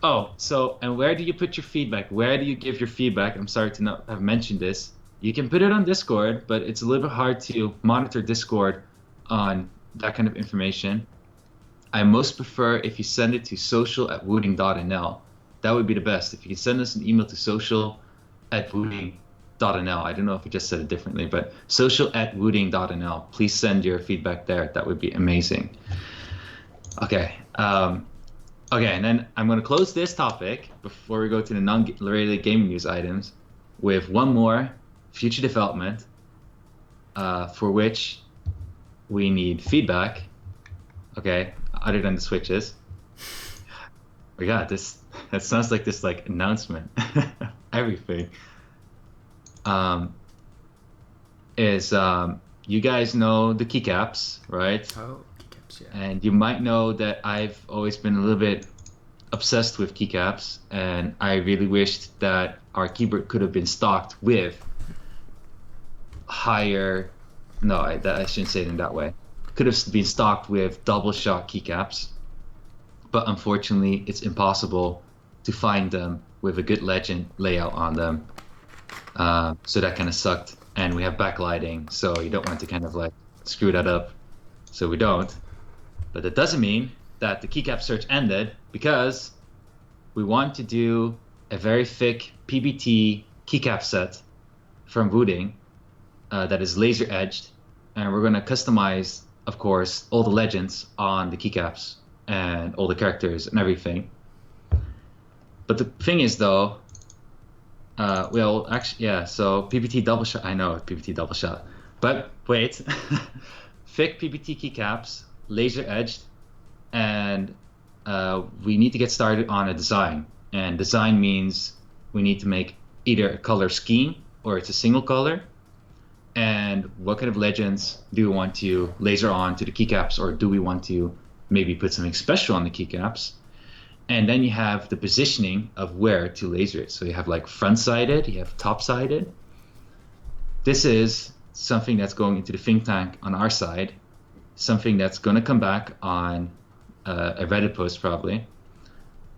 Oh, so, and where do you put your feedback? Where do you give your feedback? I'm sorry to not have mentioned this. You can put it on Discord, but it's a little bit hard to monitor Discord on that kind of information. I most prefer if you send it to social@wooting.nl. That would be the best. If you can send us an email to social@wooting.nl. I don't know if I just said it differently, but social@wooting.nl. Please send your feedback there. That would be amazing. Okay. Okay, and then I'm going to close this topic before we go to the non-related gaming news items with one more future development for which we need feedback. Okay, other than the switches. We got this. That sounds like this like announcement. Everything. You guys know the keycaps, right? Oh, keycaps, yeah. And you might know that I've always been a little bit obsessed with keycaps, and I really wished that our keyboard could have been stocked with higher. No, I shouldn't say it in that way. Could have been stocked with double shot keycaps, but unfortunately, it's impossible to find them with a good legend layout on them. So that kind of sucked, and we have backlighting, so you don't want to kind of like screw that up. So we don't. But that doesn't mean that the keycap search ended, because we want to do a very thick PBT keycap set from Wooting that is laser edged, and we're going to customize, of course, all the legends on the keycaps and all the characters and everything. But the thing is though, well, actually, yeah, so PBT double shot, I know, PBT double shot, but wait, thick PBT keycaps, laser edged, and we need to get started on a design. And design means we need to make either a color scheme or it's a single color. And what kind of legends do we want to laser on to the keycaps, or do we want to maybe put something special on the keycaps? And then you have the positioning of where to laser it. So you have like front-sided, you have top-sided. This is something that's going into the think tank on our side, something that's going to come back on a Reddit post probably.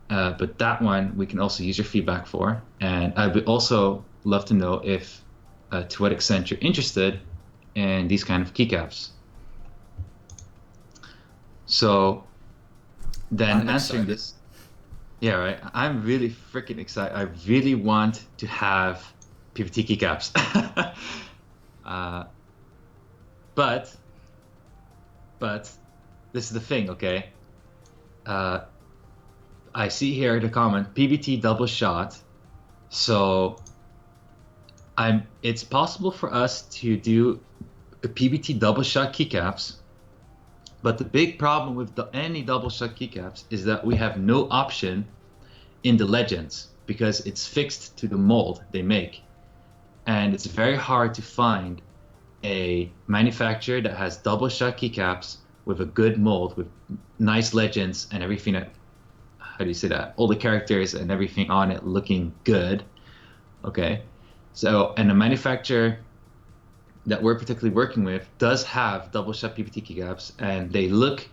But that one we can also use your feedback for. And I would also love to know if, to what extent you're interested in these kind of keycaps. So then I'm answering excited. this. Yeah, right. I'm really freaking excited. I really want to have PBT keycaps. But this is the thing, okay? I see here the comment PBT double shot. So it's possible for us to do a PBT double shot keycaps. But the big problem with any double shot keycaps is that we have no option in the legends, because it's fixed to the mold they make. And it's very hard to find a manufacturer that has double shot keycaps with a good mold, with nice legends and everything that, how do you say that? All the characters and everything on it looking good. Okay. So, and the manufacturer that we're particularly working with does have double shot PBT keycaps, and they look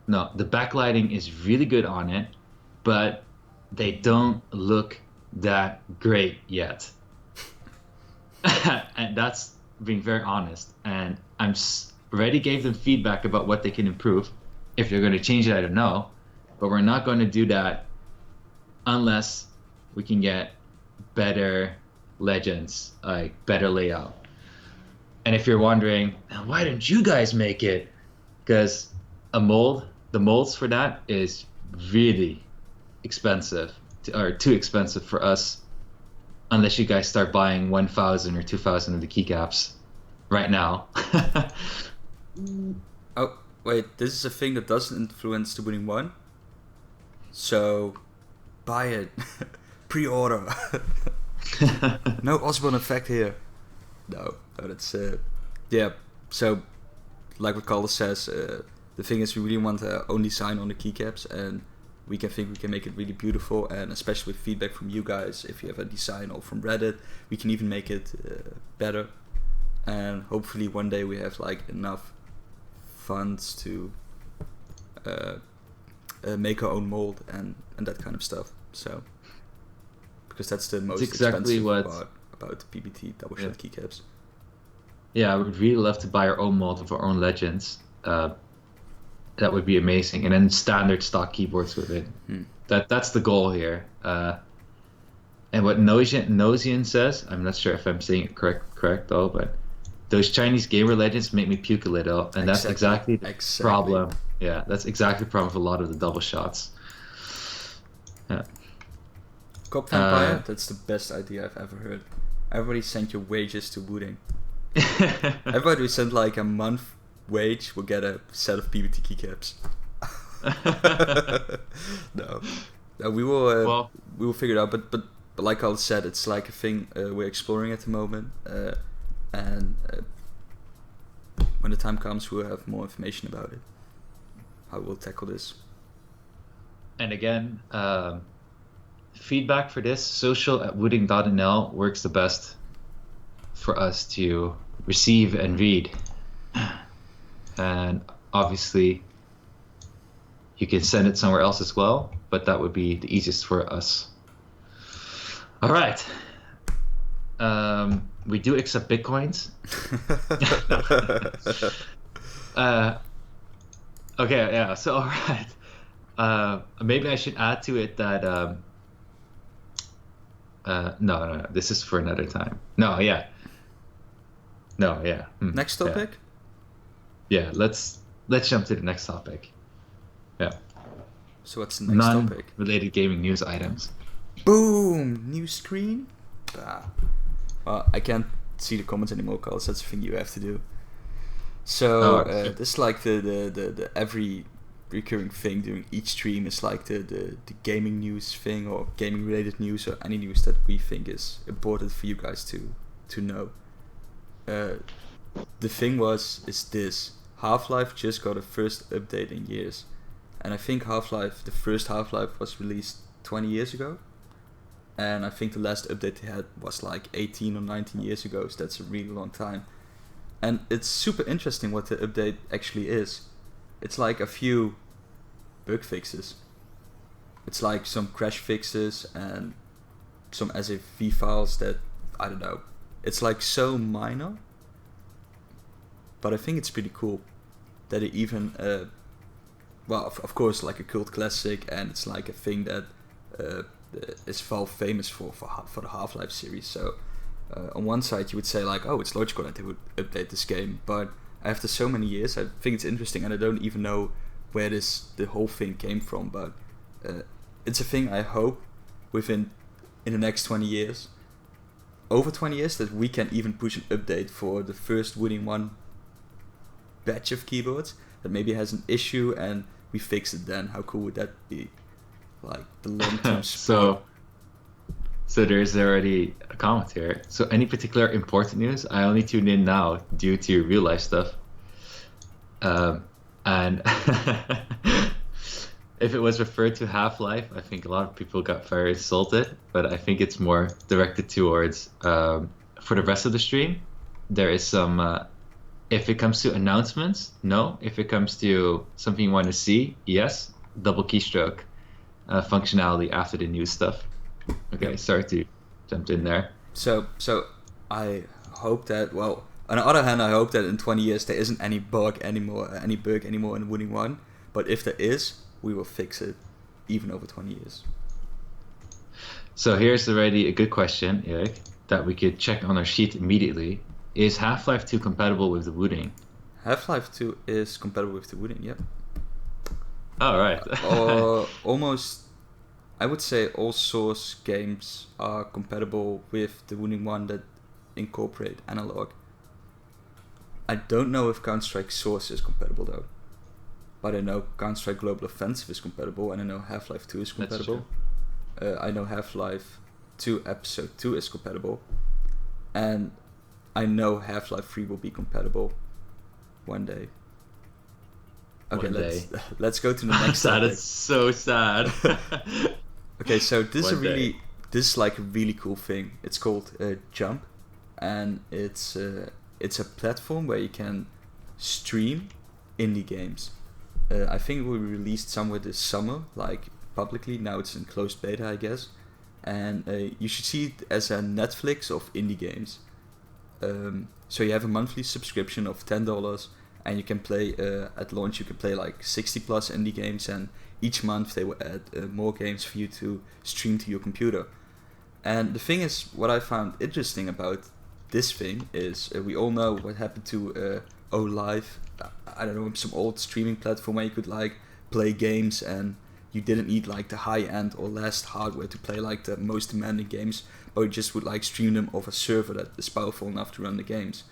No, the backlighting is really good on it, but they don't look that great yet. And that's being very honest. And already gave them feedback about what they can improve. If they're going to change it, I don't know. But we're not going to do that unless we can get better legends, like better layout. And if you're wondering, why didn't you guys make it? Because the molds for that is really expensive, or too expensive for us, unless you guys start buying 1,000 or 2,000 of the keycaps right now. Oh, wait, this is a thing that doesn't influence the Wooting 1. So, buy it. Pre-order. No Osborne effect here. No, that's... yeah, so, like what Calder says, the thing is we really want our own design on the keycaps, and we can make it really beautiful, and especially with feedback from you guys, if you have a design or from Reddit, we can even make it better. And hopefully one day we have like enough funds to make our own mold and that kind of stuff. So, because that's the most expensive part about the PBT double shot keycaps. Yeah, I would really love to buy our own mold of our own legends. That would be amazing, and then standard stock keyboards with it. That's the goal here. And what Nosian says, I'm not sure if I'm saying it correct though, but those Chinese gamer legends make me puke a little, and that's exactly the problem. Yeah, that's exactly the problem with a lot of the double shots. Yeah. Cop Vampire, that's the best idea I've ever heard. Everybody send your wages to Wooting. Everybody who sent like a month wage will get a set of PBT keycaps. No, we will figure it out. But like I said, it's like a thing we're exploring at the moment, and when the time comes, we'll have more information about it. How we'll tackle this. And again, feedback for this social@wooting.nl works the best for us to receive and read. And obviously you can send it somewhere else as well, but that would be the easiest for us. All right. We do accept bitcoins. Okay, yeah, so all right. Maybe I should add to it that no, this is for another time. Next topic? Yeah, let's jump to the next topic. Yeah. So what's the next topic? Non-related gaming news items. Boom! New screen? Well, I can't see the comments anymore, Carlos. That's the thing you have to do. So, this is like the every recurring thing during each stream is like the gaming news thing, or gaming related news, or any news that we think is important for you guys to know. The thing is this: Half-Life just got a first update in years, and I think the first Half-Life was released 20 years ago, and I think the last update they had was like 18 or 19 years ago, so that's a really long time. And it's super interesting what the update actually is. It's like a few bug fixes. It's like some crash fixes and some SAV files that, I don't know, it's like so minor, but I think it's pretty cool that it even, well, of course, like a cult classic, and it's like a thing that is Valve famous for the Half-Life series. So on one side you would say like, oh, it's logical that they would update this game, but after so many years I think it's interesting, and I don't even know where the whole thing came from, but it's a thing I hope in the next 20 years, over 20 years, that we can even push an update for the first Wooting 1 batch of keyboards that maybe has an issue and we fix it then. How cool would that be? Like the long-term support. So there's already a comment here. So any particular important news? I only tuned in now due to real life stuff. And if it was referred to Half-Life, I think a lot of people got very insulted, but I think it's more directed towards, for the rest of the stream, there is some If it comes to announcements, no. If it comes to something you want to see, yes. Double keystroke functionality after the new stuff. Okay, Yep. sorry to jump in there. So I hope that, well, on the other hand, I hope that in 20 years there isn't any bug anymore in Wooting 1. But if there is, we will fix it, even over 20 years. So here's already a good question, Erik, that we could check on our sheet immediately. Is Half-Life 2 compatible with the Wooting? Half-Life 2 is compatible with the Wooting, yep. All right. Almost, I would say all Source games are compatible with the Wooting 1 that incorporate analog. I don't know if Counter-Strike Source is compatible though. But I know Counter-Strike Global Offensive is compatible, and I know Half-Life 2 is compatible. I know Half-Life 2 Episode 2 is compatible. And I know Half-Life 3 will be compatible one day. Okay, let's go to the next topic. That's so sad. Okay, so this is like a really cool thing. It's called Jump, and it's a platform where you can stream indie games. I think it will be released somewhere this summer, like publicly. Now it's in closed beta, I guess. And you should see it as a Netflix of indie games. So you have a monthly subscription of $10, and you can play, at launch you can play like 60 plus indie games, and each month they will add more games for you to stream to your computer. And the thing is, what I found interesting about this thing is we all know what happened to OLive. I don't know, some old streaming platform where you could like play games and you didn't need like the high end or last hardware to play like the most demanding games, but you just would like stream them off a server that is powerful enough to run the games.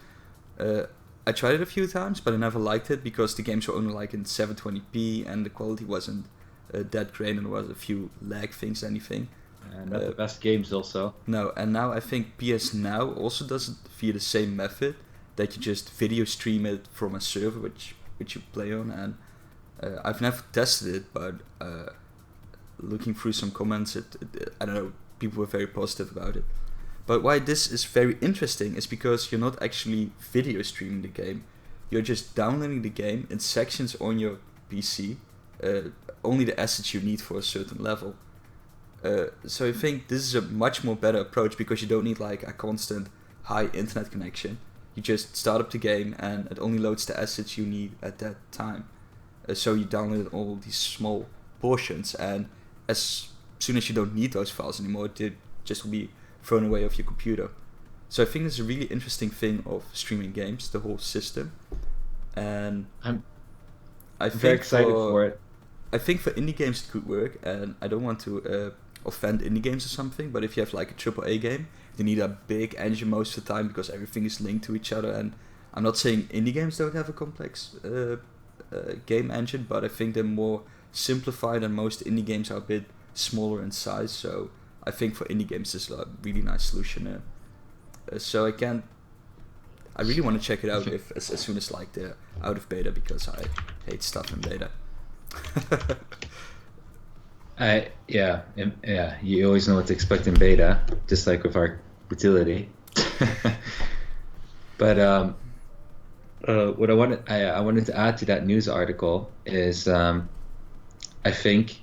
I tried it a few times, but I never liked it because the games were only like in 720p and the quality wasn't that great, and there was a few lag things, anything. And not the best games also. No, and now I think PS Now also does it via the same method, that you just video stream it from a server which you play on. And I've never tested it, but looking through some comments, I don't know, people were very positive about it. But why this is very interesting is because you're not actually video streaming the game. You're just downloading the game in sections on your PC, only the assets you need for a certain level. So I think this is a much more better approach because you don't need like a constant high internet connection. You just start up the game and it only loads the assets you need at that time. So you download all these small portions, and as soon as you don't need those files anymore, they just will be thrown away off your computer. So I think it's a really interesting thing of streaming games, the whole system. And I'm very excited for it. I think for indie games it could work, and I don't want to offend indie games or something, but if you have like a AAA game, you need a big engine most of the time because everything is linked to each other. And I'm not saying indie games don't have a complex game engine, but I think they're more simplified, and most indie games are a bit smaller in size. So I think for indie games this is a really nice solution. So I really want to check it out as soon as like they're out of beta, because I hate stuff in beta. Yeah, you always know what to expect in beta, just like with our Wootility. But what I wanted to add to that news article is I think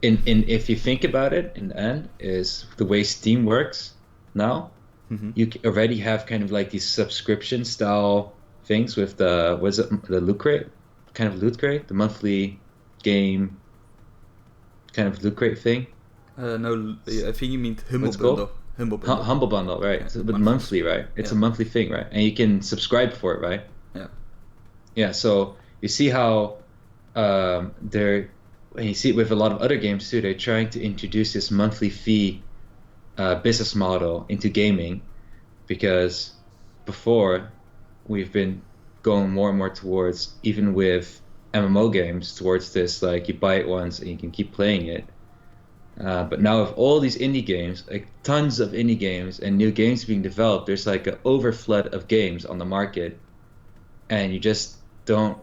if you think about it in the end, is the way Steam works now. Mm-hmm. You already have kind of like these subscription style things with the loot crate, the monthly game kind of loot crate thing. No, I think you mean Humble What's Bundle. Called? Humble Bundle. Humble Bundle, right? Yeah, so, but monthly, right? It's a monthly thing, right? And you can subscribe for it, right? Yeah. Yeah. So you see how and you see it with a lot of other games too. They're trying to introduce this monthly fee business model into gaming, because before we've been going more and more towards, even with MMO games, towards this like you buy it once and you can keep playing it. But now with all these indie games, like tons of indie games and new games being developed, there's like an overflood of games on the market, and you just don't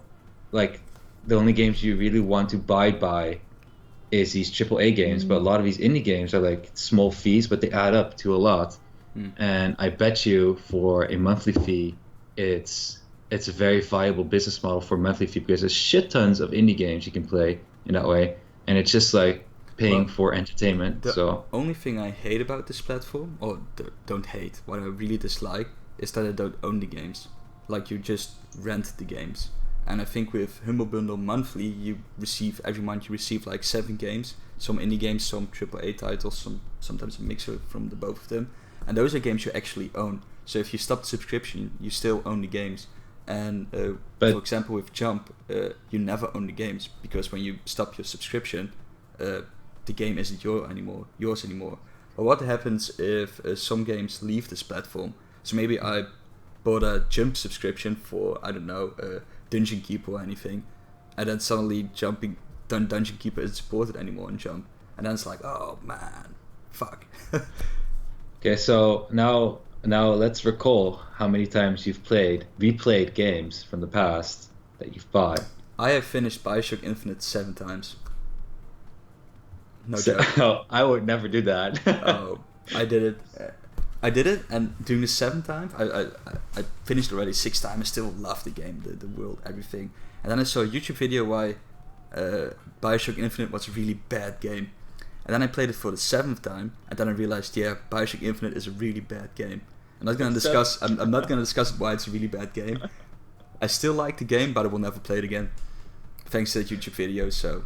like, the only games you really want to buy is these AAA games. But a lot of these indie games are like small fees, but they add up to a lot. And I bet you for a monthly fee, it's it's a very viable business model for monthly fee because there's shit tons of indie games you can play in that way, and it's just like paying for entertainment. The So only thing I hate about this platform, or don't hate, what I really dislike, is that I don't own the games. Like, you just rent the games. And I think with Humble Bundle monthly, every month you receive like 7 games, some indie games, some AAA titles, sometimes a mixer from the both of them, and those are games you actually own. So if you stop the subscription, you still own the games. And for example, with Jump, you never own the games, because when you stop your subscription, the game isn't yours anymore. But what happens if some games leave this platform? So maybe I bought a Jump subscription for, I don't know, Dungeon Keeper or anything, and then suddenly Dungeon Keeper isn't supported anymore in Jump, and then it's like, oh man, fuck. okay, so now let's recall how many times you've replayed games from the past that you've bought. I have finished Bioshock Infinite 7 times. No joke. Oh, I would never do that. Oh, I did it, and during the 7th time, I finished already 6 times. I still love the game, the world, everything. And then I saw a YouTube video why Bioshock Infinite was a really bad game. And then I played it for the 7th time, and then I realized, yeah, Bioshock Infinite is a really bad game. I'm not gonna discuss why it's a really bad game. I still like the game, but I will never play it again, thanks to that YouTube video. So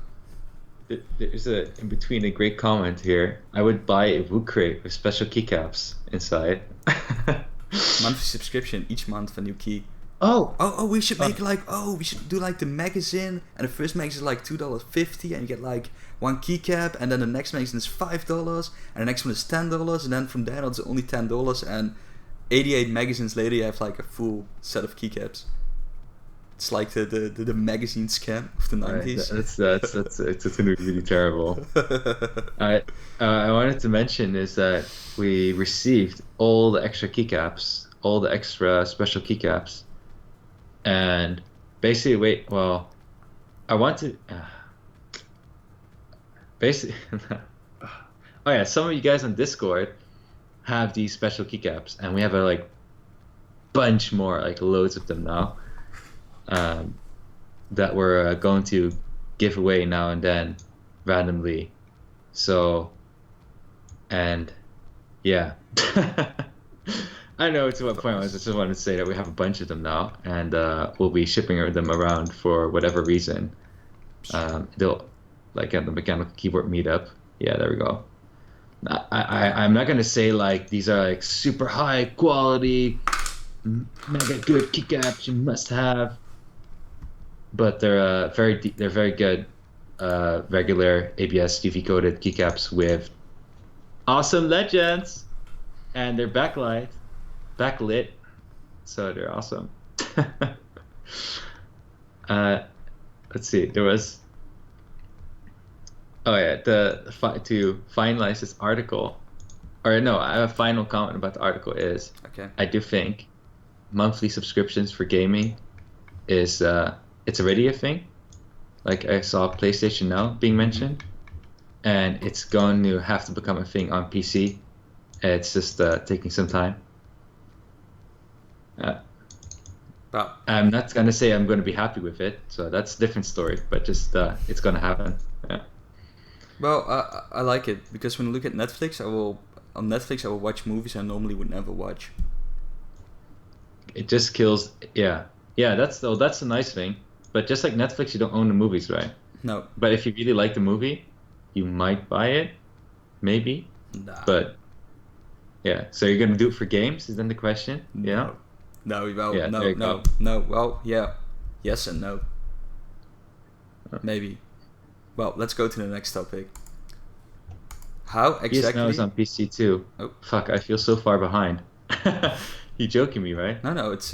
there's in between a great comment here. I would buy a Woot crate with special keycaps inside. Monthly subscription, each month a new key. Oh, we should make we should do like the magazine, and the first magazine is like $2.50, and you get like 1 keycap, and then the next magazine is $5, and the next one is $10, and then from there on it's only $10, and 88 magazines later you have like a full set of keycaps. It's like the magazine scam of the 90s. Right, that's gonna be really terrible. I wanted to mention is that we received all the extra keycaps, all the extra special keycaps, and basically I want to basically oh yeah, some of you guys on Discord have these special keycaps, and we have a like bunch more, like loads of them now, that we're going to give away now and then randomly. So, and yeah. I know to what point I was. I just wanted to say that we have a bunch of them now, and we'll be shipping them around for whatever reason. They'll like at the mechanical keyboard meetup. Yeah, there we go. I'm not gonna say like these are like super high quality, mega good keycaps you must have, but they're very good, regular ABS UV coated keycaps with awesome legends, and they're backlit, so they're awesome. Let's see, there was. Oh yeah, to finalize this article, or no, I have a final comment about the article is, okay, I do think monthly subscriptions for gaming is it's already a thing. Like I saw PlayStation Now being mentioned, and it's going to have to become a thing on PC. It's just taking some time. But I'm not gonna say I'm going to be happy with it, so that's a different story. But just it's going to happen. Yeah. Well, I like it because when I look at Netflix, I will watch movies I normally would never watch. It just kills. Yeah. That's a nice thing. But just like Netflix, you don't own the movies, right? No. But if you really like the movie, you might buy it, maybe. Nah. But yeah, so you're gonna do it for games? Is then the question? Yeah. No. Well, Yeah, no. Well, yeah. Yes and no. Maybe. Well, let's go to the next topic. How exactly? PS Now is on PC too. Oh. Fuck! I feel so far behind. You joking me, right? No. It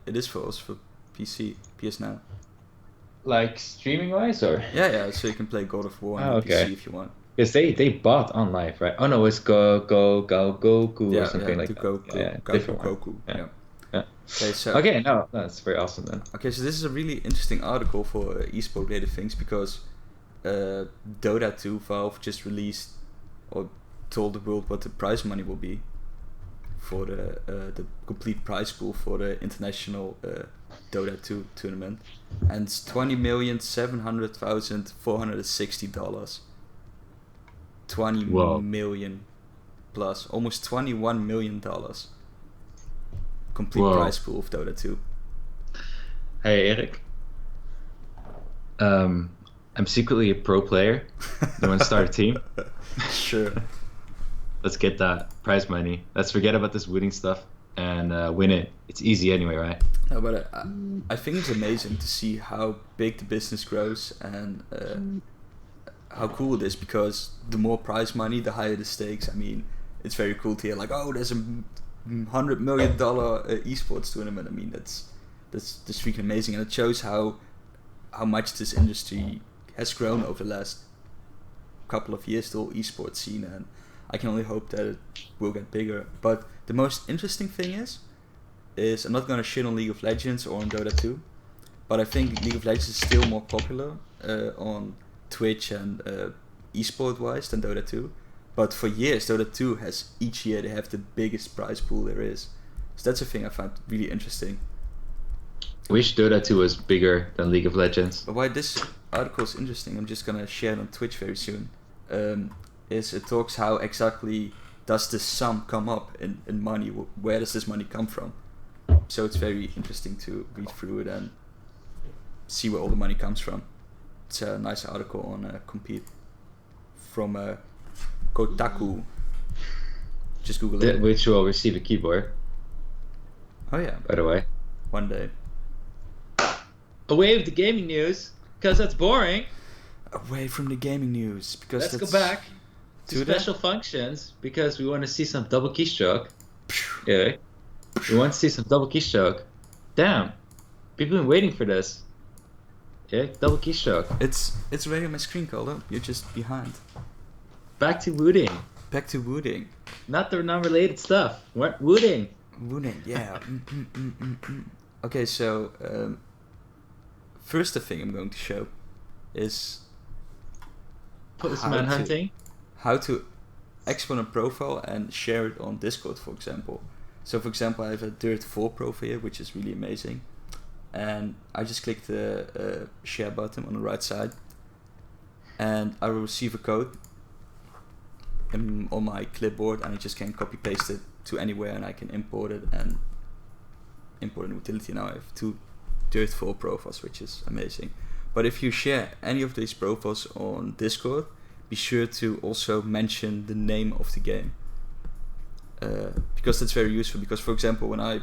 is for us for PC. PS Now. Like streaming wise, or? Yeah. So you can play God of War on PC if you want. Because they bought on live, right? Oh no, it's Goku or something like that. Goku. Yeah. Okay, okay, no, that's very awesome then. Okay, so this is a really interesting article for esport related things because Dota 2 Valve just released or told the world what the prize money will be for the complete prize pool for the international Dota 2 tournament, and it's $20,700,460. 20 Whoa. million plus, almost $21 million. Complete Whoa. prize pool of Dota 2. Hey Erik. I'm secretly a pro player. You want to start a team? Sure. Let's get that prize money. Let's forget about this Wooting stuff and win it. It's easy anyway, right? No, but I think it's amazing to see how big the business grows and how cool it is, because the more prize money, the higher the stakes. I mean, it's very cool to hear like, oh, there's a $100 million esports tournament. I mean, that's freaking amazing, and it shows how much this industry has grown over the last couple of years, the whole esports scene, and I can only hope that it will get bigger. But the most interesting thing is I'm not gonna shit on League of Legends or on Dota 2, but I think League of Legends is still more popular on Twitch and esport wise than Dota 2. But for years, Dota 2 has, each year they have the biggest prize pool there is. So that's a thing I find really interesting. I wish Dota 2 was bigger than League of Legends. But why this article is interesting, I'm just gonna share it on Twitch very soon, is it talks how exactly does this sum come up in money, where does this money come from? So it's very interesting to read through it and see where all the money comes from. It's a nice article on Compete from Kotaku. Just Google it. Which will receive a keyboard. Oh yeah. By the way. One day. Away with the gaming news, because that's boring. Away from the gaming news, because let's go back to special functions, because we want to see some double keystroke. Yeah. We want to see some double keystroke. Damn. People have been waiting for this. Yeah, double keystroke. It's already on my screen, Calder. You're just behind. Back to Wooting. Back to Wooting. Not the non-related stuff. What? Wooting. Wooting, yeah. Okay, so first the thing I'm going to show is Postman hunting. How to export a profile and share it on Discord, for example. So for example, I have a Dirt 4 profile here, which is really amazing. And I just click the share button on the right side, and I will receive a code on my clipboard, and I just can copy paste it to anywhere, and I can import it and import in Wootility. Now I have 2 Dirt 4 profiles, which is amazing. But if you share any of these profiles on Discord, be sure to also mention the name of the game, because that's very useful. Because for example, when I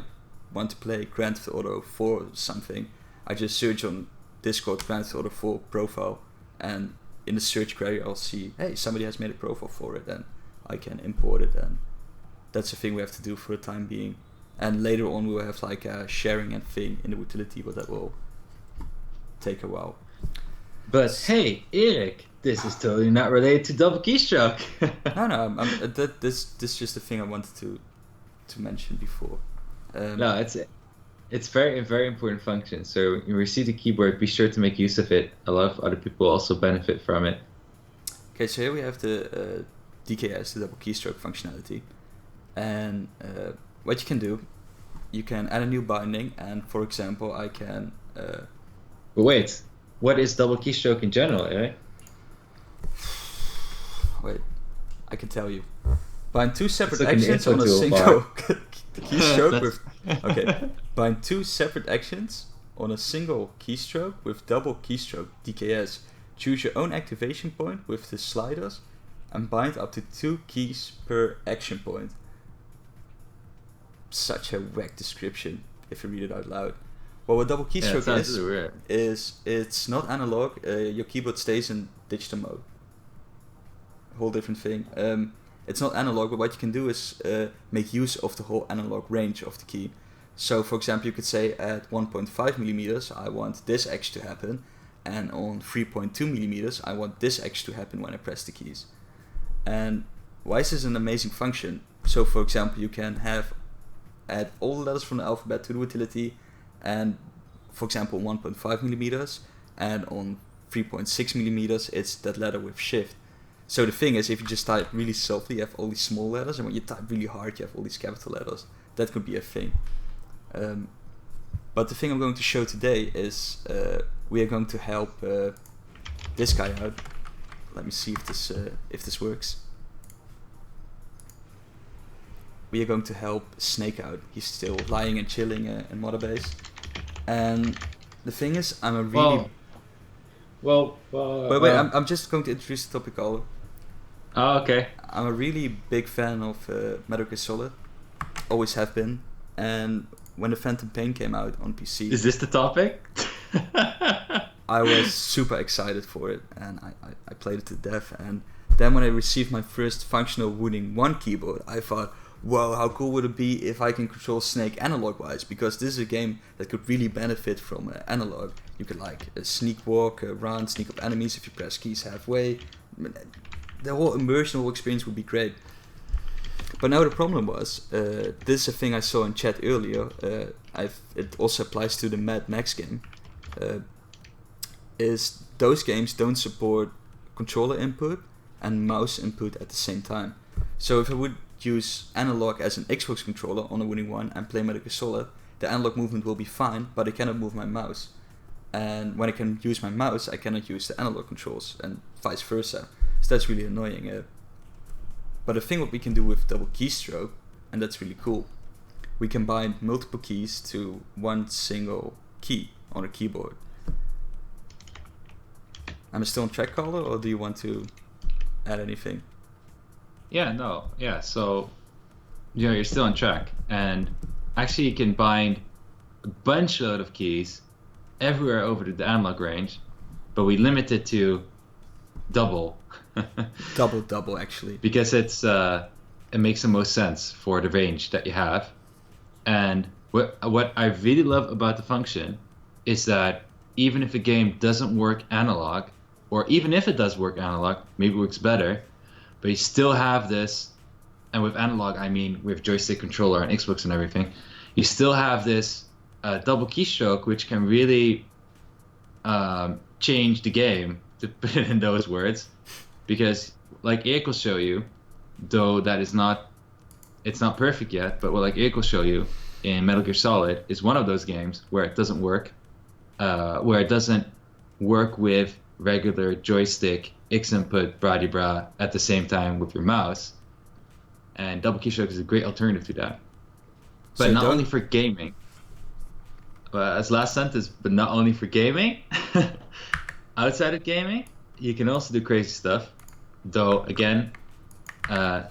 want to play Grand Theft Auto 4 or something, I just search on Discord Grand Theft Auto 4 profile, and in the search query I'll see, hey, somebody has made a profile for it, and I can import it, and that's the thing we have to do for the time being. And later on we will have like a sharing and thing in the Wootility, but that will take a while. But hey, Erik, this is totally not related to double keystroke. No, this is just a thing I wanted to mention before. No, it's very important function. So you receive the keyboard, be sure to make use of it. A lot of other people also benefit from it. Okay, so here we have the DKS, the double keystroke functionality, and what you can do, you can add a new binding, and for example, I can. But wait, what is double keystroke in general, Erik? Wait, I can tell you. Bind 2 separate like actions on a single keystroke with. Okay. Bind 2 separate actions on a single keystroke with double keystroke DKS. Choose your own activation point with the sliders and bind up to 2 keys per action point. Such a whack description if you read it out loud. Well, what double keystroke is it's not analog. Your keyboard stays in digital mode. Whole different thing. It's not analog, but what you can do is make use of the whole analog range of the key. So, for example, you could say at 1.5 millimeters, I want this action to happen, and on 3.2 millimeters, I want this action to happen when I press the keys. And why is this an amazing function? So, for example, you can add all the letters from the alphabet to the Wootility, and for example, 1.5 millimeters, and on 3.6 millimeters, it's that letter with shift. So the thing is, if you just type really softly, you have all these small letters, and when you type really hard, you have all these capital letters. That could be a thing. But the thing I'm going to show today is we are going to help this guy out. Let me see if this works. We are going to help Snake out. He's still lying and chilling in Mother Base. And the thing is, I'm a really... Wait, I'm just going to introduce the topic, Carlo. Oh, okay. I'm a really big fan of Metal Gear Solid. Always have been. And when the Phantom Pain came out on PC... Is this the topic? I was super excited for it, and I played it to death. And then when I received my first functional Wooting 1 keyboard, I thought, whoa, how cool would it be if I can control Snake analog-wise? Because this is a game that could really benefit from analog. You could sneak walk, run, sneak up enemies if you press keys halfway. The whole immersion, whole experience would be great. But now the problem was, this is a thing I saw in chat earlier, it also applies to the Mad Max game, is those games don't support controller input and mouse input at the same time. So if I would use analog as an Xbox controller on a Wooting 1 and play Metal Gear Solid, the analog movement will be fine, but I cannot move my mouse. And when I can use my mouse, I cannot use the analog controls, and vice versa. So that's really annoying. But the thing what we can do with double keystroke, and that's really cool, we can bind multiple keys to one single key on a keyboard. Am I still on track, Carlo, or do you want to add anything? So you're still on track, and actually you can bind a bunch load of keys everywhere over the analog range, but we limit it to double. double actually, because it makes the most sense for the range that you have. And what I really love about the function is that even if a game doesn't work analog, or even if it does work analog, maybe it works better, but you still have this, and with analog I mean with joystick controller and Xbox and everything, you still have this double keystroke, which can really change the game, to put it in those words. Because like Eric will show you, though it's not perfect yet, but what like Eric will show you in Metal Gear Solid is one of those games where it doesn't work, with regular joystick X input bra at the same time with your mouse, and double keystroke is a great alternative to that. But not only for gaming. As last sentence, but not only for gaming. Outside of gaming, you can also do crazy stuff. Though again,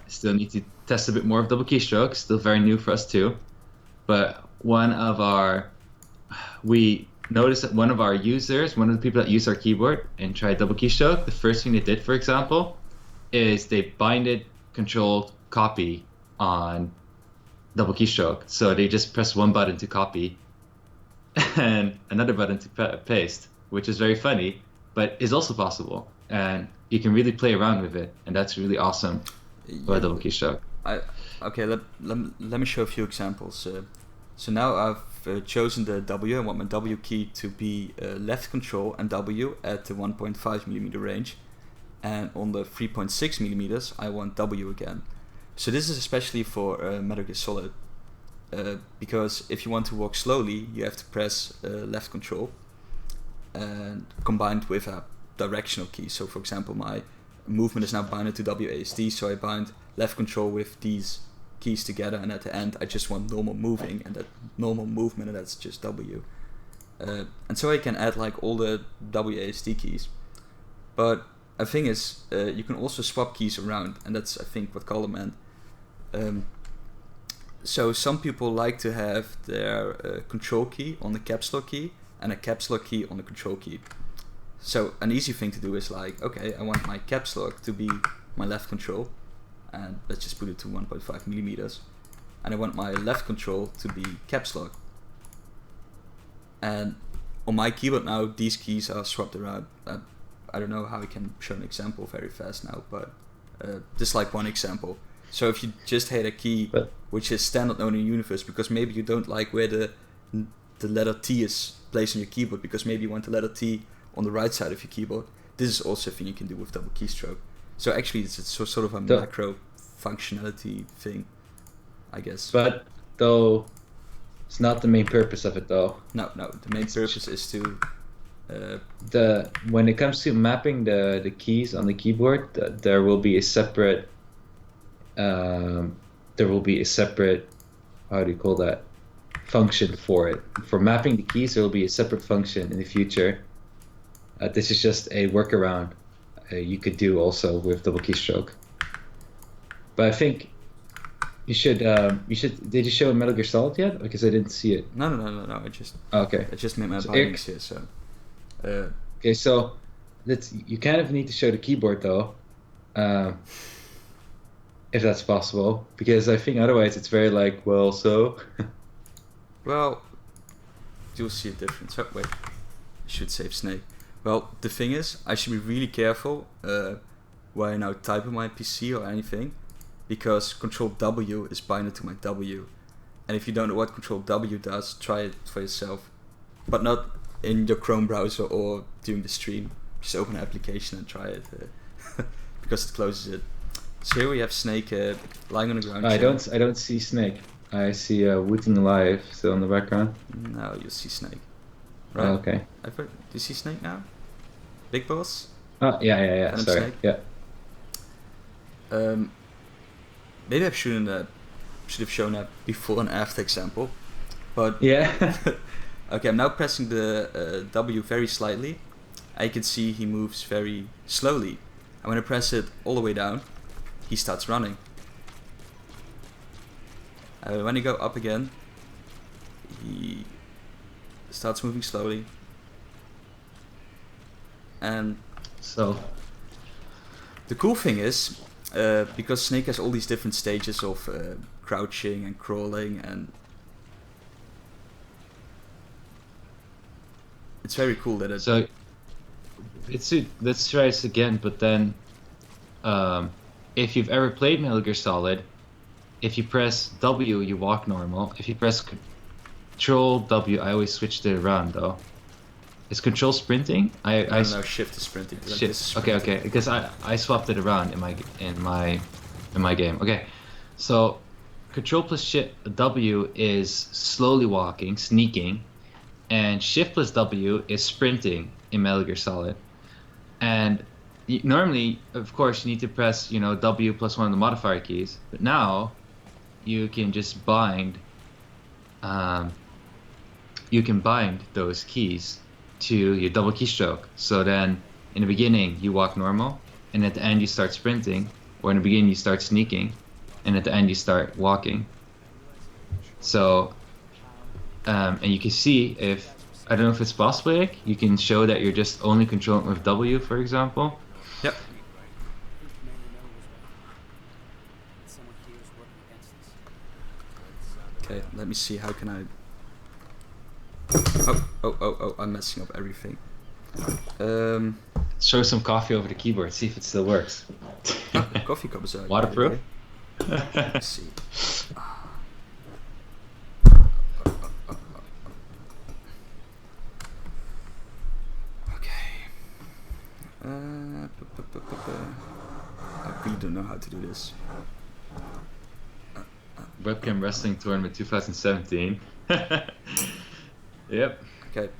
still need to test a bit more of double keystroke. Still very new for us too. But we noticed that one of the people that use our keyboard and tried double keystroke, the first thing they did, for example, is they binded controlled copy on double keystroke. So they just press one button to copy and another button to paste, which is very funny, but is also possible. And you can really play around with it, and that's really awesome for double keystroke. Let me show a few examples. So now I've chosen the W. I want my W key to be left control and W at the 1.5mm range, and on the 3.6mm I want W again. So this is especially for Metal Gear Solid, because if you want to walk slowly, you have to press left control, and combined with a directional key. So for example, my movement is now bounded to WASD, so I bind left control with these keys together, and at the end I just want normal moving, and that normal movement, and that's just W. And so I can add all the WASD keys. But the thing is, you can also swap keys around, and that's I think what Carlo meant. So some people like to have their control key on the caps lock key and a caps lock key on the control key. So an easy thing to do is okay, I want my caps lock to be my left control, and let's just put it to 1.5mm, and I want my left control to be caps lock. And on my keyboard now, these keys are swapped around. I don't know how I can show an example very fast now, but just one example. So if you just had a key which is standard known in the universe, because maybe you don't like where the letter T is placed on your keyboard, because maybe you want the letter T on the right side of your keyboard, this is also a thing you can do with double keystroke. So actually it's sort of a macro functionality thing, I guess. But though It's not the main purpose of it though. No, the main purpose is to when it comes to mapping the keys on the keyboard, there will be a separate how do you call that, function for it. For mapping the keys, there will be a separate function in the future. This is just a workaround you could do also with double keystroke. But I think you should. Did you show Metal Gear Solid yet? Because I didn't see it. No. Okay. I just made my bindings here, so. Okay, so you kind of need to show the keyboard though, if that's possible, because I think otherwise it's very like, well, so. Well, you'll see a difference. Oh, wait, I should save Snake. Well, the thing is, I should be really careful when I now type on my PC or anything, because Control W is binded to my W, and if you don't know what Control W does, try it for yourself, but not in your Chrome browser or during the stream. Just open an application and try it, because it closes it. So here we have Snake lying on the ground. I don't see Snake. I see Wooting Live still in the background. Now you'll see Snake. Right. Oh, okay. Do you see Snake now? Big boss? Oh, yeah. Phantom Sorry. Snake? Yeah. Maybe I should have shown that before and after example. But yeah. okay, I'm now pressing the W very slightly. I can see he moves very slowly. And when I press it all the way down, he starts running. When I go up again, he starts moving slowly. And so the cool thing is, because Snake has all these different stages of crouching and crawling, and it's very cool that it... So let's try this again, but then if you've ever played Metal Gear Solid, if you press W, you walk normal. If you press Control W, I always switched it around though. Is Control sprinting? I don't know, Shift is sprinting. Shift. Okay. Because I swapped it around in my game. Okay, so Control plus Shift W is slowly walking, sneaking, and Shift plus W is sprinting in Metal Gear Solid. And normally, of course, you need to press W plus one of the modifier keys, but now you can just bind. You can bind those keys to your double keystroke. So then, in the beginning, you walk normal, and at the end you start sprinting, or in the beginning you start sneaking, and at the end you start walking. So, and you can see if, I don't know if it's possible, Eric, you can show that you're just only controlling with W, for example. Yep. Okay, let me see, how can I... Oh, I'm messing up everything. Show some coffee over the keyboard, see if it still works. Coffee cup is out. Waterproof? Let's see. Okay. I really don't know how to do this. Webcam Wrestling Tournament 2017. Yep. Okay.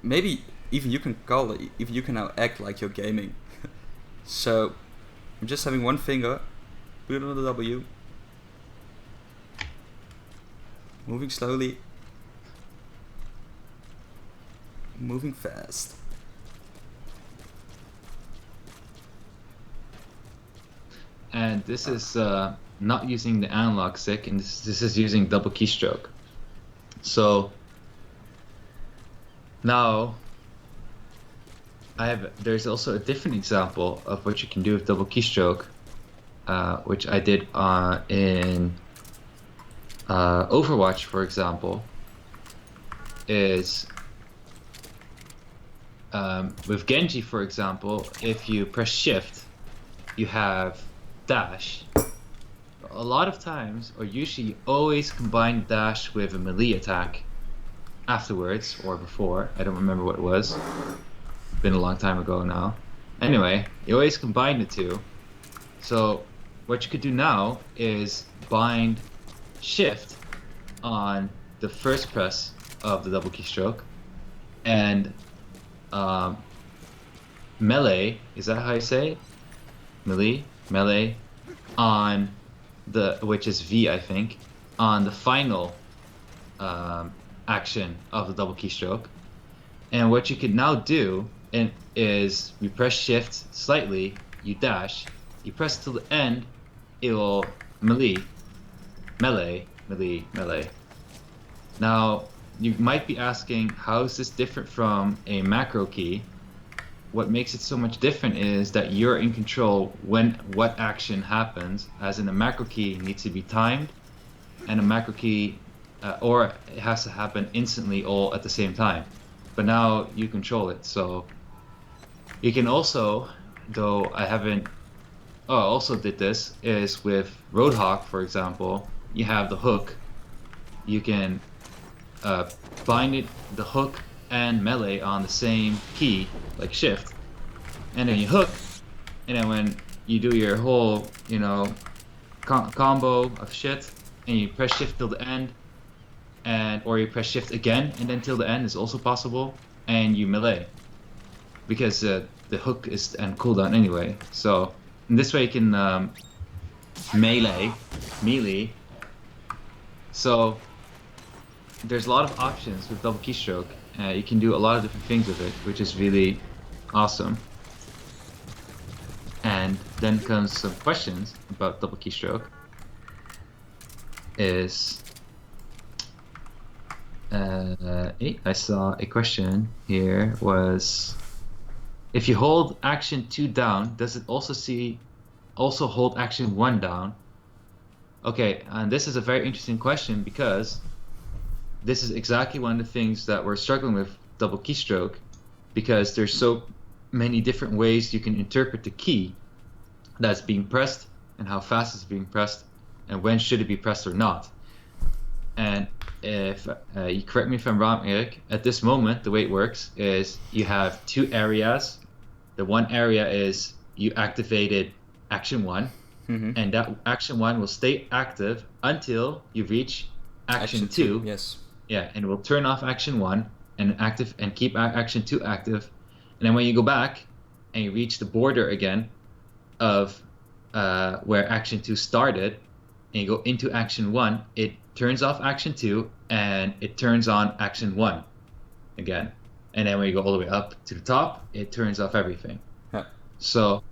Maybe even you can call it, even you can now act like you're gaming. So, I'm just having one finger, put it on the W, moving slowly, moving fast. And this is not using the analog stick, and this is using double keystroke. So now there's also a different example of what you can do with double keystroke, which I did in Overwatch, for example, is with Genji, for example, if you press shift, you have dash. A lot of times, or usually, you always combine dash with a melee attack afterwards or before. I don't remember what it was. Been a long time ago now. Anyway, you always combine the two. So what you could do now is bind shift on the first press of the double keystroke, and melee, is that how you say it? Melee on the, which is V, I think, on the final action of the double keystroke. And what you can now do is you press shift slightly, you dash, you press till the end, it will melee. Now, you might be asking, how is this different from a macro key? What makes it so much different is that you're in control when what action happens, as in a macro key needs to be timed, and a macro key, or it has to happen instantly all at the same time. But now you control it, so you can also, though I haven't, also did this, is with Roadhog, for example, you have the hook. You can bind it, the hook and melee on the same key, like shift, and then you hook, and then when you do your whole, you know, combo of shit, and you press shift till the end, or you press shift again and then till the end is also possible, and you melee, because the hook is and cooldown anyway. So in this way you can melee. So there's a lot of options with double keystroke. You can do a lot of different things with it, which is really awesome. And then comes some questions about double keystroke. I saw a question here, was if you hold action 2 down, does it also hold action 1 down? Okay, and this is a very interesting question, because this is exactly one of the things that we're struggling with double keystroke, because there's so many different ways you can interpret the key that's being pressed, and how fast it's being pressed, and when should it be pressed or not. And if you correct me if I'm wrong, Eric, at this moment the way it works is you have 2 areas. The one area is you activated action 1, and that action 1 will stay active until you reach action 2. Yes. Yeah, and it will turn off action 1 and active, and keep action 2 active. And then when you go back and you reach the border again of where action 2 started, and you go into action 1, it turns off action 2 and it turns on action 1 again. And then when you go all the way up to the top, it turns off everything. Yeah. So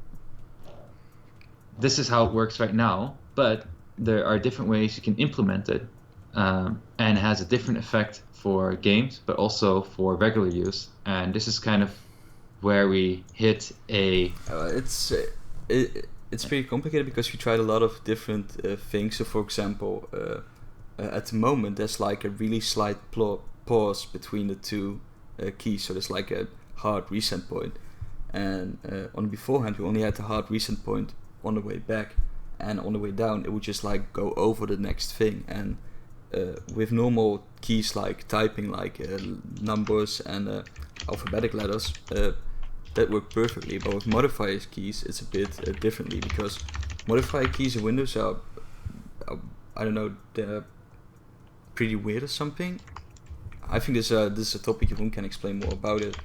this is how it works right now, but there are different ways you can implement it, and it has a different effect for games, but also for regular use. And this is kind of where we hit a... It's pretty complicated, because we tried a lot of different things. So for example, at the moment there's like a really slight pause between the 2 keys, so there's like a hard reset point, and on beforehand we only had the hard reset point on the way back, and on the way down it would just like go over the next thing. And with normal keys like typing, like numbers and alphabetic letters, that work perfectly. But with modifier keys it's a bit differently, because modifier keys in Windows are I don't know, they're pretty weird or something. I think this is a topic Jeroen can explain more about it.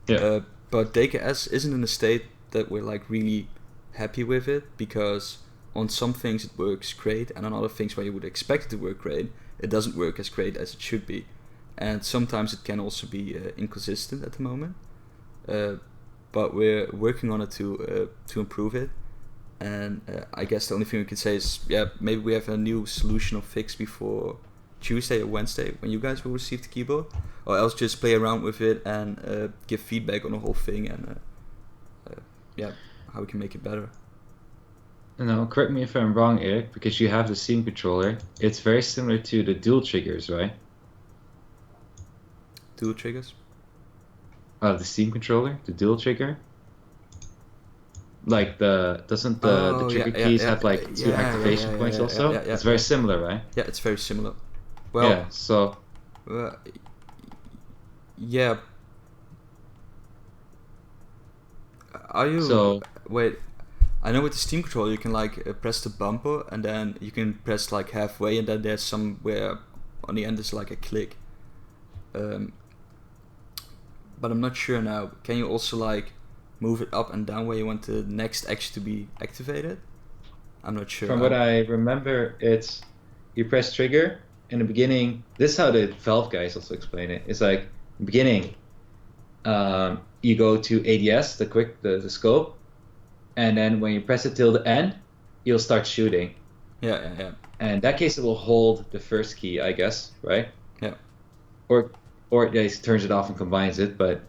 Yeah. But DKS isn't in a state that we're like really happy with it, because on some things it works great, and on other things where you would expect it to work great, it doesn't work as great as it should be. And sometimes it can also be inconsistent at the moment. But we're working on it to improve it. And I guess the only thing we can say is, maybe we have a new solution or fix before Tuesday or Wednesday, when you guys will receive the keyboard, or else just play around with it and give feedback on the whole thing, and how we can make it better. No, correct me if I'm wrong, Eric, because you have the Steam controller. It's very similar to the dual triggers, right? Dual triggers? The Steam controller, the dual trigger. Like doesn't the trigger keys have like 2 activation points also? It's very similar, right? Yeah, it's very similar. Well, yeah. So. Yeah. Are you? So wait. I know with the Steam controller you can like press the bumper, and then you can press like halfway, and then there's somewhere on the end is like a click. But I'm not sure now. Can you also like move it up and down where you want the next action to be activated? I'm not sure. From what I remember, it's you press trigger in the beginning. This is how the Valve guys also explain it. It's like beginning. You go to ADS, the scope, and then when you press it till the end, you'll start shooting. Yeah. And in that case, it will hold the first key, I guess, right? Yeah. Or it turns it off and combines it, but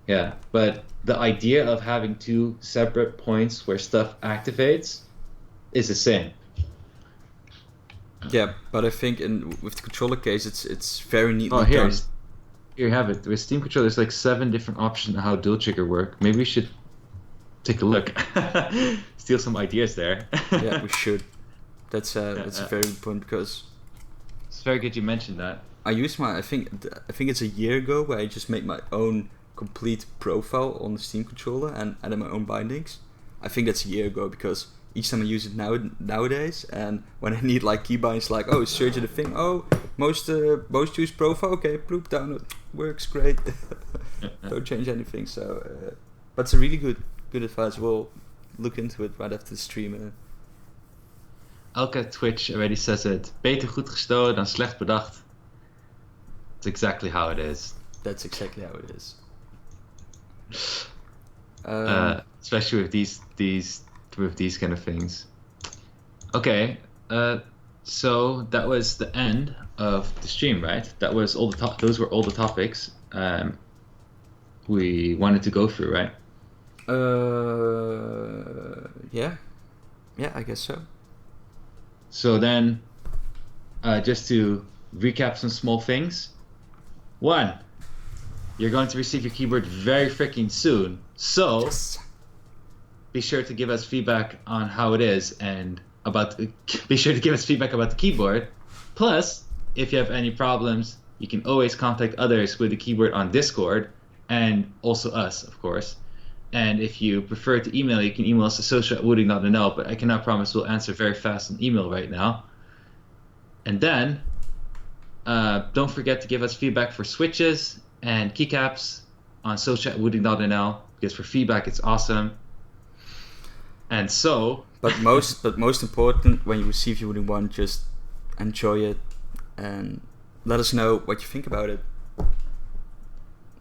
yeah. But the idea of having two separate points where stuff activates is the same. Yeah, but I think with the controller case, it's very neatly done. Here you have it. With Steam Controller, there's like 7 different options on how dual trigger work. Maybe we should take a look. Steal some ideas there. Yeah, we should. That's a very good point because it's very good you mentioned that. I used I think it's a year ago where I just made my own complete profile on the Steam controller and added my own bindings. I think that's a year ago because each time I use it nowadays, and when I need like key bindings, like search the thing, most used profile, okay, bloop, download, works great. Don't change anything. So, but it's a really good advice. We'll look into it right after the stream. Elke Twitch already says it. Beter goed gestolen dan slecht bedacht. That's exactly how it is. That's exactly how it is. Especially with these kind of things. Okay, so that was the end of the stream, right? That was all those were all the topics we wanted to go through, right? Yeah, I guess so. So then, just to recap some small things. 1, you're going to receive your keyboard very freaking soon. So, yes. Be sure to give us feedback on how it is and be sure to give us feedback about the keyboard. Plus, if you have any problems, you can always contact others with the keyboard on Discord and also us, of course. And if you prefer to email, you can email us at social@wooting.nl, but I cannot promise we'll answer very fast on email right now. And then, don't forget to give us feedback for switches and keycaps on social@wooting.nl, because for feedback it's awesome. And so... But most important, when you receive your Wooting 1, just enjoy it and let us know what you think about it.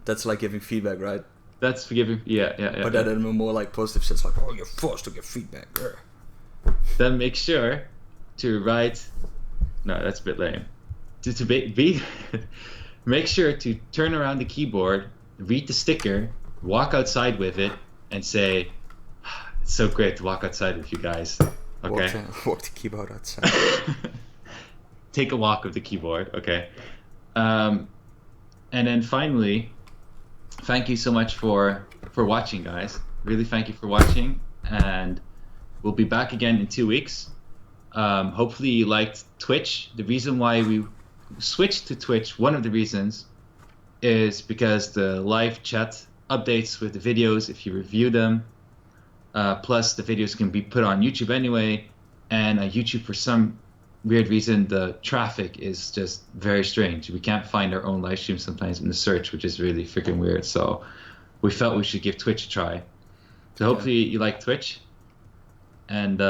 That's like giving feedback, right? That's forgiving, yeah. But that in a more like positive sense, like, you're forced to give feedback. Then make sure to write... No, that's a bit lame. Make sure to turn around the keyboard, read the sticker, walk outside with it, and say, it's so great to walk outside with you guys. Okay? Walk the keyboard outside. Take a walk with the keyboard, okay? And then finally... Thank you so much for watching, guys. Really thank you for watching, and we'll be back again in 2 weeks. Hopefully you liked Twitch. The reason why we switched to Twitch, one of the reasons, is because the live chat updates with the videos if you review them. Plus the videos can be put on YouTube anyway, and YouTube for some weird reason the traffic is just very strange. We can't find our own live stream sometimes in the search, which is really freaking weird. So we felt we should give Twitch a try. So hopefully you like Twitch, and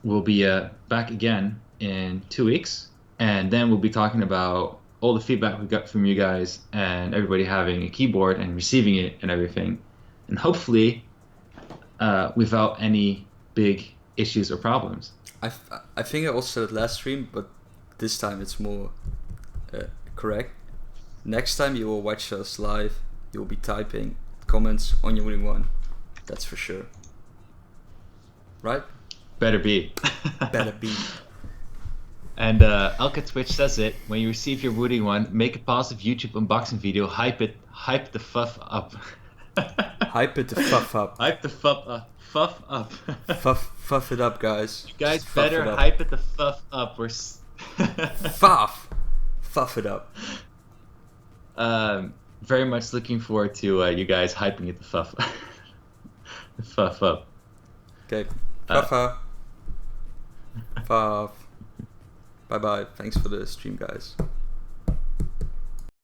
we'll be back again in 2 weeks, and then we'll be talking about all the feedback we got from you guys and everybody having a keyboard and receiving it and everything, and hopefully without any big issues or problems. I think I also said it last stream, but this time it's more correct. Next time you will watch us live, you will be typing comments on your Wooting 1. That's for sure. Right? Better be. Better be. And Elke Twitch says it, when you receive your Wooting 1, make a positive YouTube unboxing video, hype the fuff up. Hype it the fuff up. Hype the fuff up. Fuff up. Fuff it up, guys. You guys better hype it the fuff up. We're Fuff it up. Very much looking forward to you guys hyping it the fuff. Fuff up. Okay. Fuff. Bye bye. Thanks for the stream, guys.